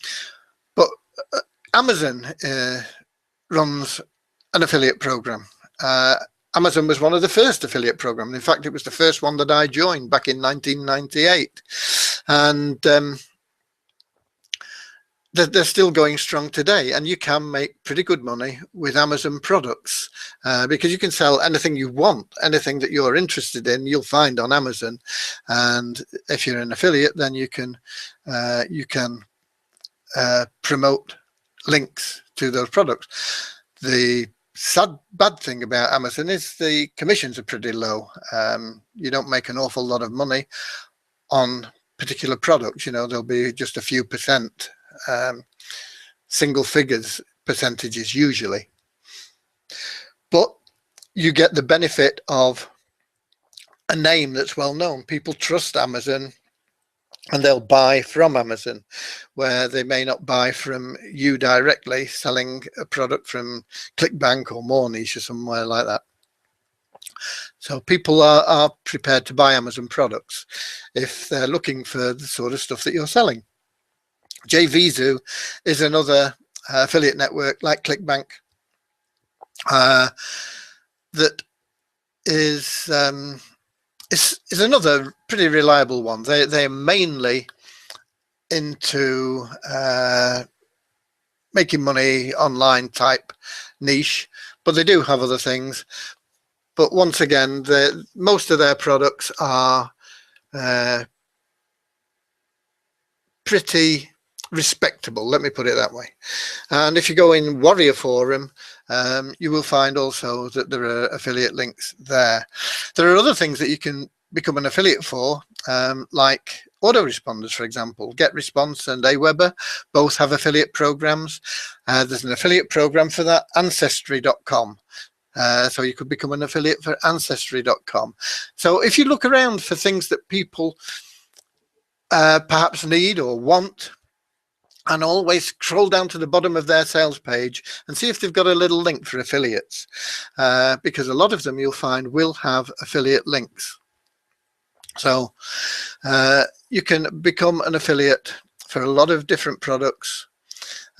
[SPEAKER 1] But Amazon runs an affiliate program. Amazon was one of the first affiliate programs. In fact, it was the first one that I joined back in 1998. And they're still going strong today, and you can make pretty good money with Amazon products because you can sell anything you want, anything that you're interested in, you'll find on Amazon. And if you're an affiliate, then you can promote links to those products. The bad thing about Amazon is the commissions are pretty low. You don't make an awful lot of money on particular products. You know, there'll be just a few percent. Single figures percentages usually, but you get the benefit of a name that's well known. People trust Amazon and they'll buy from Amazon, where they may not buy from you directly selling a product from ClickBank or More Niche or somewhere like that. So people are prepared to buy Amazon products if they're looking for the sort of stuff that you're selling. JVZoo is another affiliate network like ClickBank that is another pretty reliable one. They're mainly into making money online type niche, but they do have other things. But once again, most of their products are pretty respectable, let me put it that way. And if you go in Warrior Forum, you will find also that there are affiliate links there. There are other things that you can become an affiliate for, like autoresponders, for example. GetResponse and Aweber both have affiliate programs. There's an affiliate program for that, Ancestry.com. So you could become an affiliate for Ancestry.com. So if you look around for things that people perhaps need or want, and always scroll down to the bottom of their sales page and see if they've got a little link for affiliates, because a lot of them you'll find will have affiliate links. So you can become an affiliate for a lot of different products.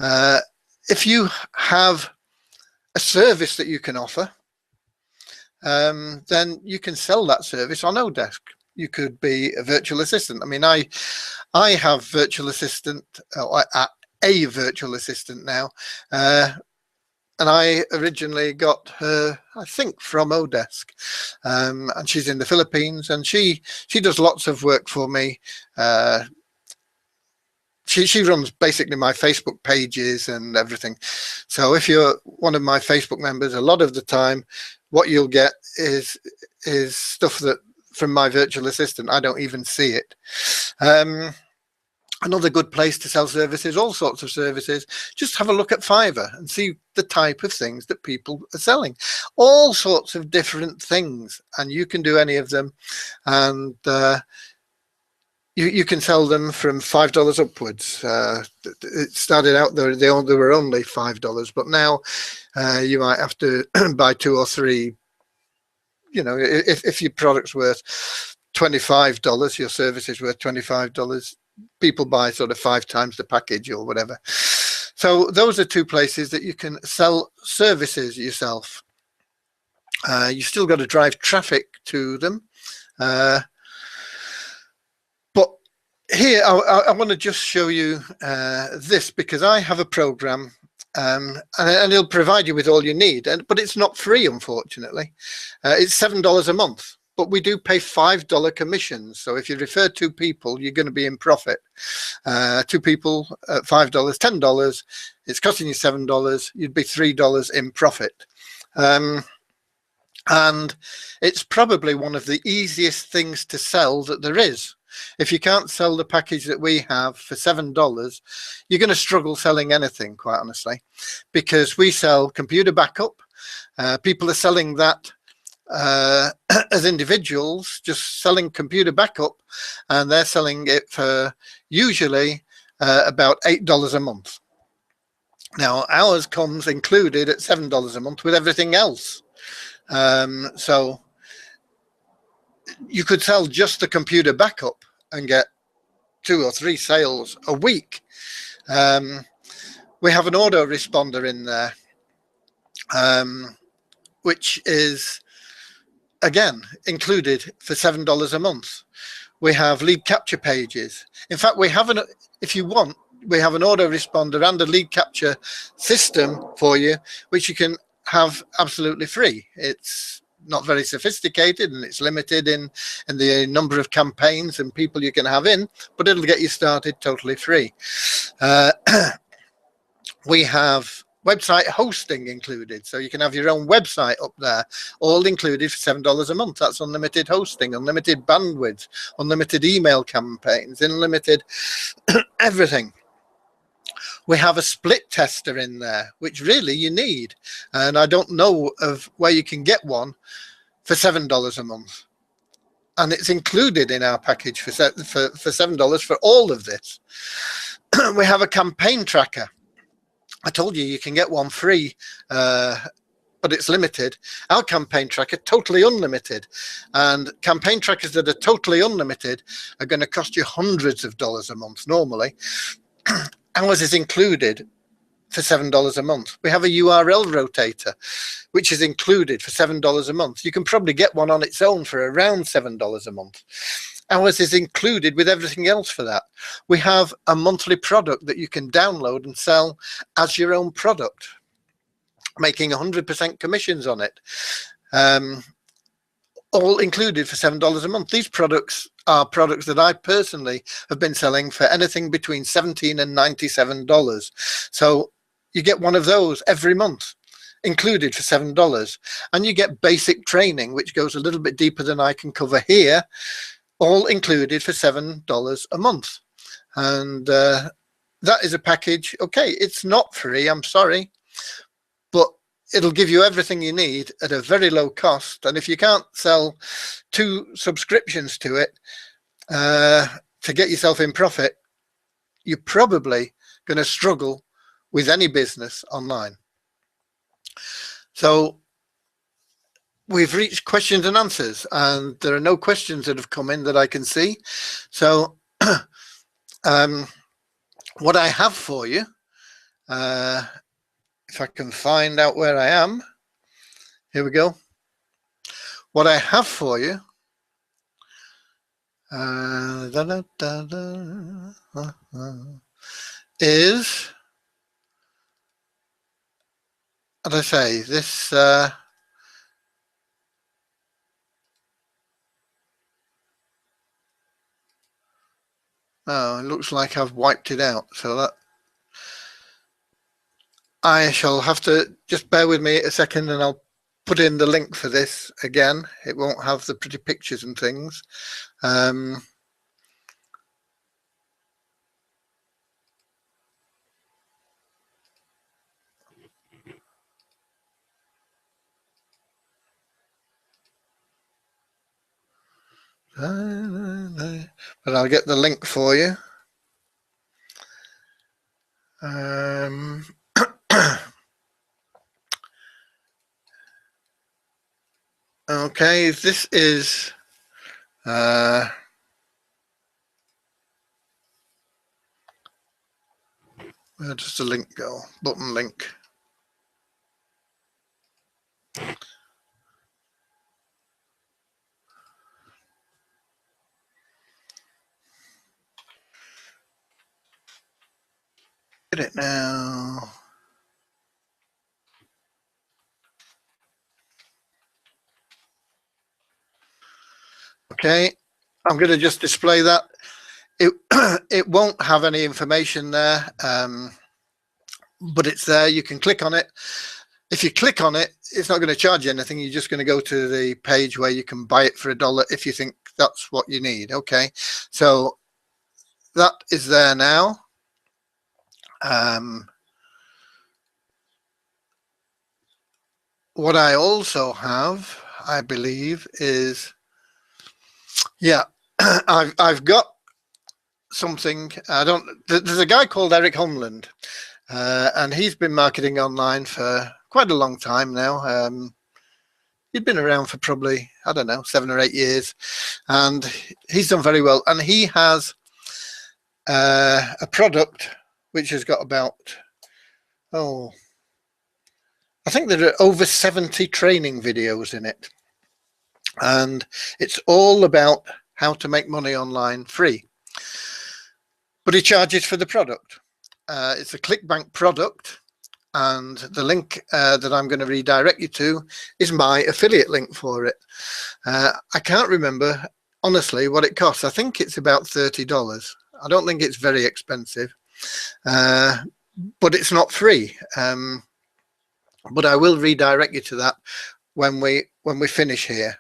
[SPEAKER 1] If you have a service that you can offer, then you can sell that service on Odesk. You could be a virtual assistant. I mean, I have virtual assistant, a virtual assistant now, and I originally got her, I think, from Odesk, and she's in the Philippines, and she does lots of work for me. She runs basically my Facebook pages and everything. So if you're one of my Facebook members, a lot of the time, what you'll get is stuff that from my virtual assistant. I don't even see it. Another good place to sell services, all sorts of services, just have a look at Fiverr and see the type of things that people are selling. All sorts of different things, and you can do any of them. And you can sell them from $5 upwards. It started out there, they were only $5, but now you might have to buy 2 or 3. You know, if your product's worth $25, your service is worth $25, people buy sort of 5 times the package or whatever. So those are 2 places that you can sell services yourself. You still got to drive traffic to them. But here, I want to just show you this, because I have a program, and it'll provide you with all you need, but it's not free, unfortunately. It's $7 a month, but we do pay $5 commissions. So if you refer 2 people, you're going to be in profit. 2 people at $5, $10, it's costing you $7, you'd be $3 in profit. And it's probably one of the easiest things to sell that there is. If you can't sell the package that we have for $7, you're going to struggle selling anything, quite honestly, because we sell computer backup. People are selling that as individuals, just selling computer backup, and they're selling it for usually about $8 a month. Now ours comes included at $7 a month with everything else. So you could sell just the computer backup and get 2 or 3 sales a week. We have an autoresponder in there, which is again included for $7 a month. We have lead capture pages. In fact, we have if you want, we have an autoresponder and a lead capture system for you, which you can have absolutely free. It's not very sophisticated and it's limited in the number of campaigns and people you can have in, but it'll get you started totally free. We have website hosting included, so you can have your own website up there, all included for $7 a month. That's unlimited hosting, unlimited bandwidth, unlimited email campaigns, unlimited everything. We have a split tester in there, which really you need, and I don't know of where you can get one for $7 a month, and it's included in our package for $7 for all of this. We have a campaign tracker. I told you can get one free, but it's limited. Our campaign tracker, totally unlimited. And campaign trackers that are totally unlimited are going to cost you hundreds of dollars a month normally. Ours is included for $7 a month. We have a URL rotator, which is included for $7 a month. You can probably get one on its own for around $7 a month. Ours is included with everything else for that. We have a monthly product that you can download and sell as your own product, making 100% commissions on it. All included for $7 a month. These products are products that I personally have been selling for anything between $17 and $97. So you get one of those every month, included for $7. And you get basic training, which goes a little bit deeper than I can cover here, all included for $7 a month. And that is a package. Okay, it's not free, I'm sorry, but it'll give you everything you need at a very low cost. And if you can't sell 2 subscriptions to it to get yourself in profit, you're probably going to struggle with any business online. So we've reached questions and answers, and there are no questions that have come in that I can see. So what I have for you, if I can find out where I am, here we go. What I have for you is, as I say, this oh, it looks like I've wiped it out, so that I shall have to just bear with me a second, and I'll put in the link for this again. It won't have the pretty pictures and things. But I'll get the link for you. Okay, this is where does the link go? Button link. Get it now. Okay, I'm going to just display that. It won't have any information there, but it's there. You can click on it. If you click on it, it's not going to charge you anything. You're just going to go to the page where you can buy it for $1 if you think that's what you need. Okay, so that is there now. What I also have, I believe, is, yeah, I've got something. There's a guy called Eric Humland, and he's been marketing online for quite a long time now. He'd been around for probably, I don't know, 7 or 8 years, and he's done very well. And he has a product which has got about, I think there are over 70 training videos in it. And it's all about how to make money online free. But he charges for the product. It's a ClickBank product. And the link that I'm going to redirect you to is my affiliate link for it. I can't remember, honestly, what it costs. I think it's about $30. I don't think it's very expensive, but it's not free. But I will redirect you to that when we finish here.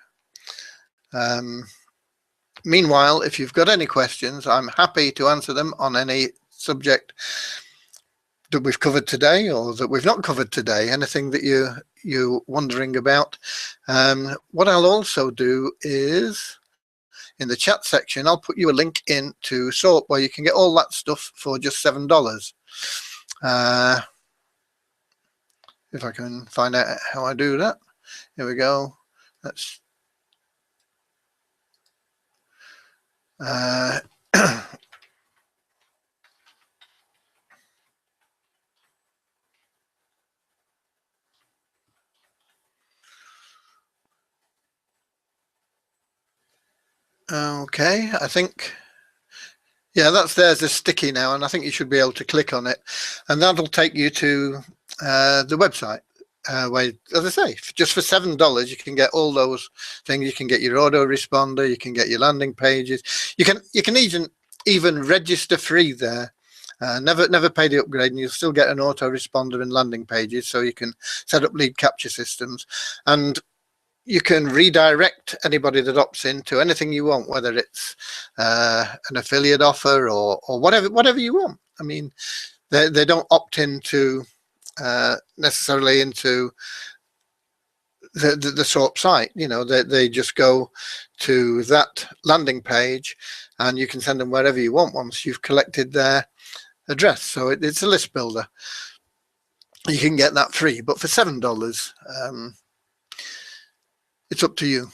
[SPEAKER 1] Meanwhile, if you've got any questions, I'm happy to answer them on any subject that we've covered today or that we've not covered today, anything that you're wondering about. What I'll also do is in the chat section, I'll put you a link into SOAP where you can get all that stuff for just $7. If I can find out how I do that. Here we go. Let's okay, I think, yeah, there's a sticky now, and I think you should be able to click on it, and that'll take you to the website where, as I say, just for $7 you can get all those things. You can get your autoresponder, you can get your landing pages, you can even register free there. Never pay the upgrade, and you'll still get an autoresponder and landing pages, so you can set up lead capture systems, and you can redirect anybody that opts in to anything you want, whether it's an affiliate offer or whatever you want. I mean, they don't opt into necessarily into the SOAP site. You know, they just go to that landing page, and you can send them wherever you want once you've collected their address. So it's a list builder. You can get that free, but for $7, it's up to you.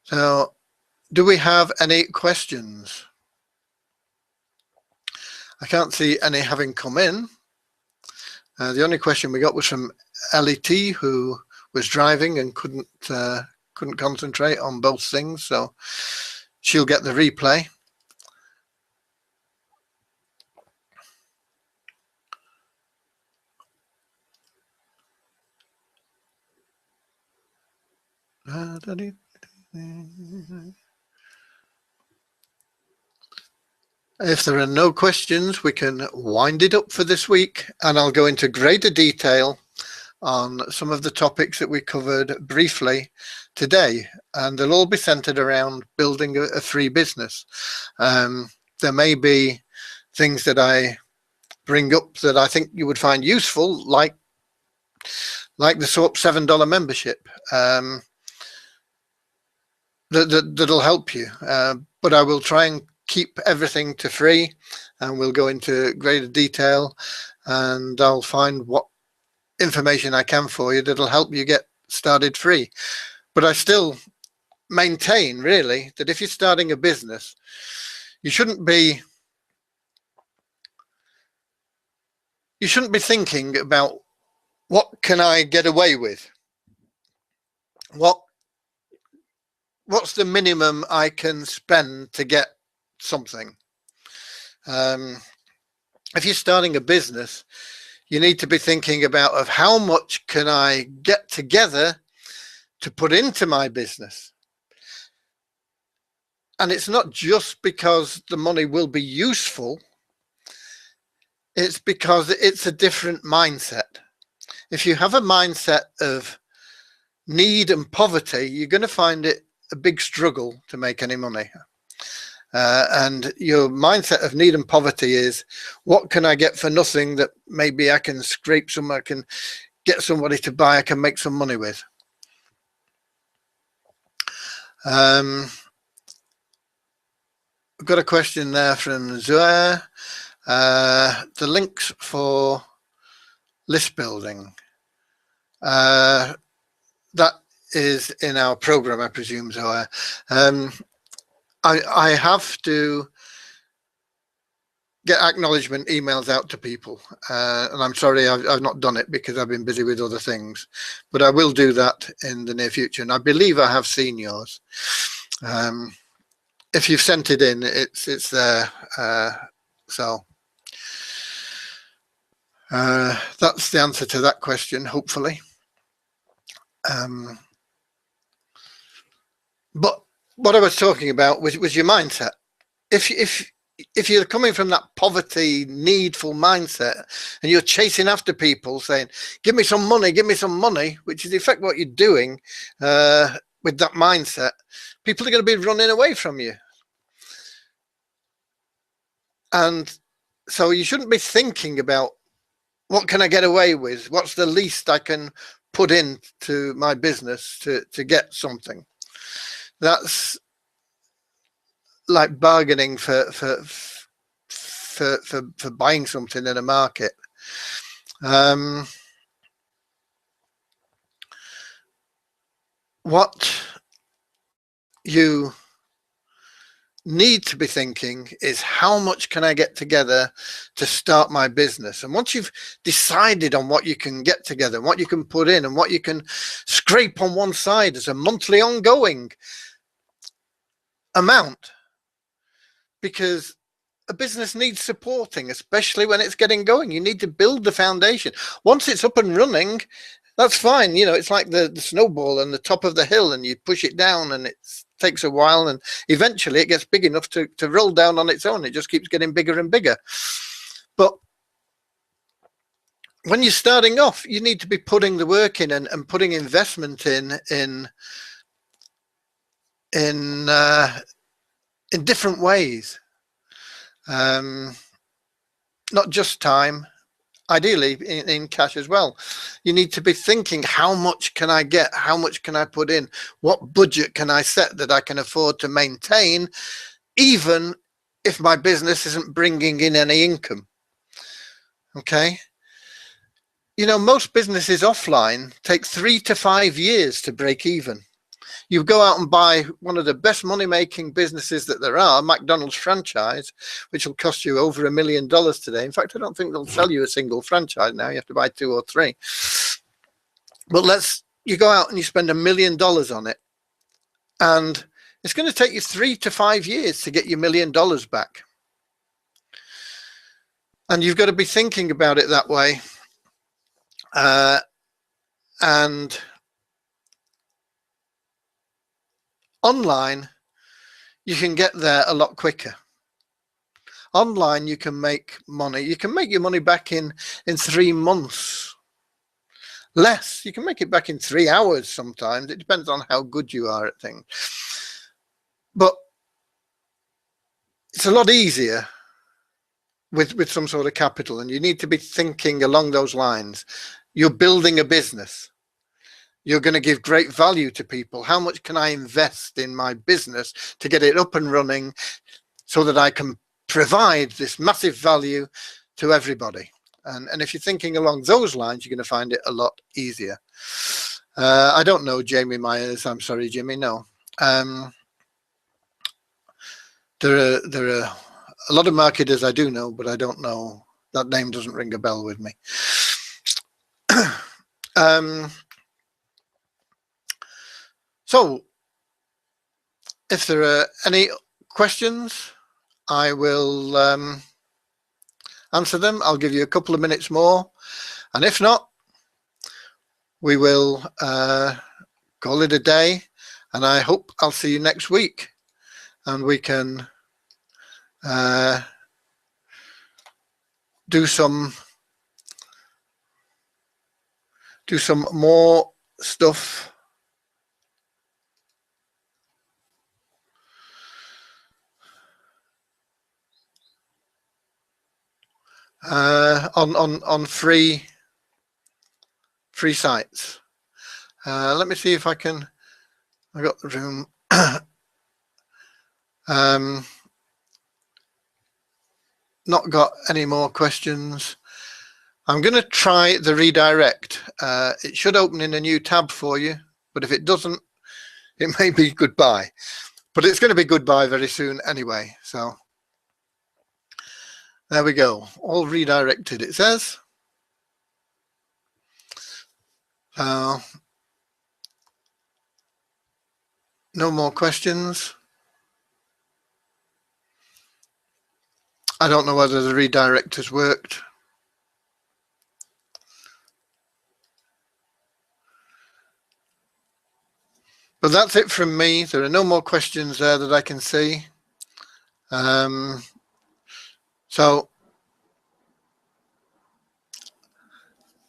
[SPEAKER 1] So, do we have any questions? I can't see any having come in. The only question we got was from LET, who was driving and couldn't concentrate on both things, so she'll get the replay. If there are no questions, we can wind it up for this week, and I'll go into greater detail on some of the topics that we covered briefly today, and they'll all be centered around building a free business. There may be things that I bring up that I think you would find useful, like the SOAP $7 membership. That'll help you, but I will try and keep everything to free, and we'll go into greater detail, and I'll find what information I can for you that'll help you get started free. But I still maintain, really, that if you're starting a business, you shouldn't be thinking about what can I get away with, what's the minimum I can spend to get something. If you're starting a business, you need to be thinking about of how much can I get together to put into my business. And it's not just because the money will be useful, it's because it's a different mindset. If you have a mindset of need and poverty, you're going to find it a big struggle to make any money. And your mindset of need and poverty is, what can I get for nothing that maybe I can scrape some, I can get somebody to buy, I can make some money with. I've got a question there from Zuair. The links for list building. That is in our program, I presume, Zoe. I have to get acknowledgement emails out to people, and I'm sorry I've not done it because I've been busy with other things, but I will do that in the near future, and I believe I have seen yours. If you've sent it in, it's there. So that's the answer to that question, hopefully. But what I was talking about was your mindset. If you're coming from that poverty, needful mindset, and you're chasing after people saying, give me some money, which is in fact what you're doing with that mindset, people are going to be running away from you. And so you shouldn't be thinking about what can I get away with? What's the least I can put into my business to get something? That's like bargaining for buying something in a market. What you need to be thinking is, how much can I get together to start my business? And once you've decided on what you can get together, what you can put in, and what you can scrape on one side as a monthly ongoing amount, because a business needs supporting, especially when it's getting going. You need to build the foundation. Once it's up and running, that's fine. You know, it's like the snowball on the top of the hill, and you push it down, and it takes a while, and eventually it gets big enough to roll down on its own. It just keeps getting bigger and bigger. But when you're starting off, you need to be putting the work in and putting investment in different ways. Not just time, ideally in cash as well. You need to be thinking, how much can I get? How much can I put in? What budget can I set that I can afford to maintain, even if my business isn't bringing in any income? Okay. You know, most businesses offline take 3 to 5 years to break even. You go out and buy one of the best money-making businesses that there are, McDonald's franchise, which will cost you over $1 million today. In fact, I don't think they'll sell you a single franchise now. You have to buy 2 or 3. But you go out and you spend $1 million on it, and it's going to take you 3 to 5 years to get your $1 million back. And you've got to be thinking about it that way. And online, you can get there a lot quicker. Online, you can make money. You can make your money back in 3 months. Less. You can make it back in 3 hours sometimes. It depends on how good you are at things. But it's a lot easier with some sort of capital, and you need to be thinking along those lines. You're building a business. You're going to give great value to people. How much can I invest in my business to get it up and running so that I can provide this massive value to everybody? And if you're thinking along those lines, you're going to find it a lot easier. I don't know Jamie Myers. I'm sorry, Jimmy. No. There are a lot of marketers I do know, but I don't know. That name doesn't ring a bell with me. So if there are any questions, I will answer them. I'll give you a couple of minutes more. And if not, we will call it a day. And I hope I'll see you next week, and we can do some more stuff on free sites. Let me see if I can. I got the room. not got any more questions. I'm going to try the redirect. It should open in a new tab for you, but if it doesn't, it may be goodbye. But it's going to be goodbye very soon anyway. So there we go. All redirected, it says. No more questions. I don't know whether the redirect has worked. But that's it from me. There are no more questions there that I can see. So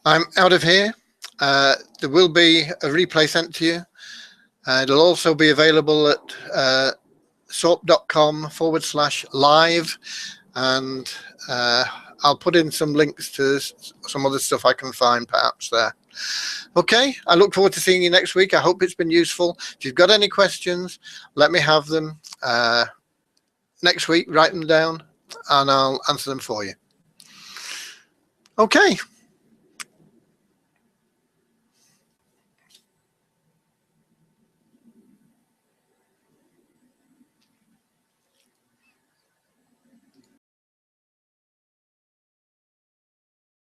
[SPEAKER 1] I'm out of here. There will be a replay sent to you. It'll also be available at soap.com/live, and I'll put in some links to some other stuff I can find perhaps there. Okay, I look forward to seeing you next week. I hope it's been useful. If you've got any questions, let me have them next week. Write them down and I'll answer them for you. Okay.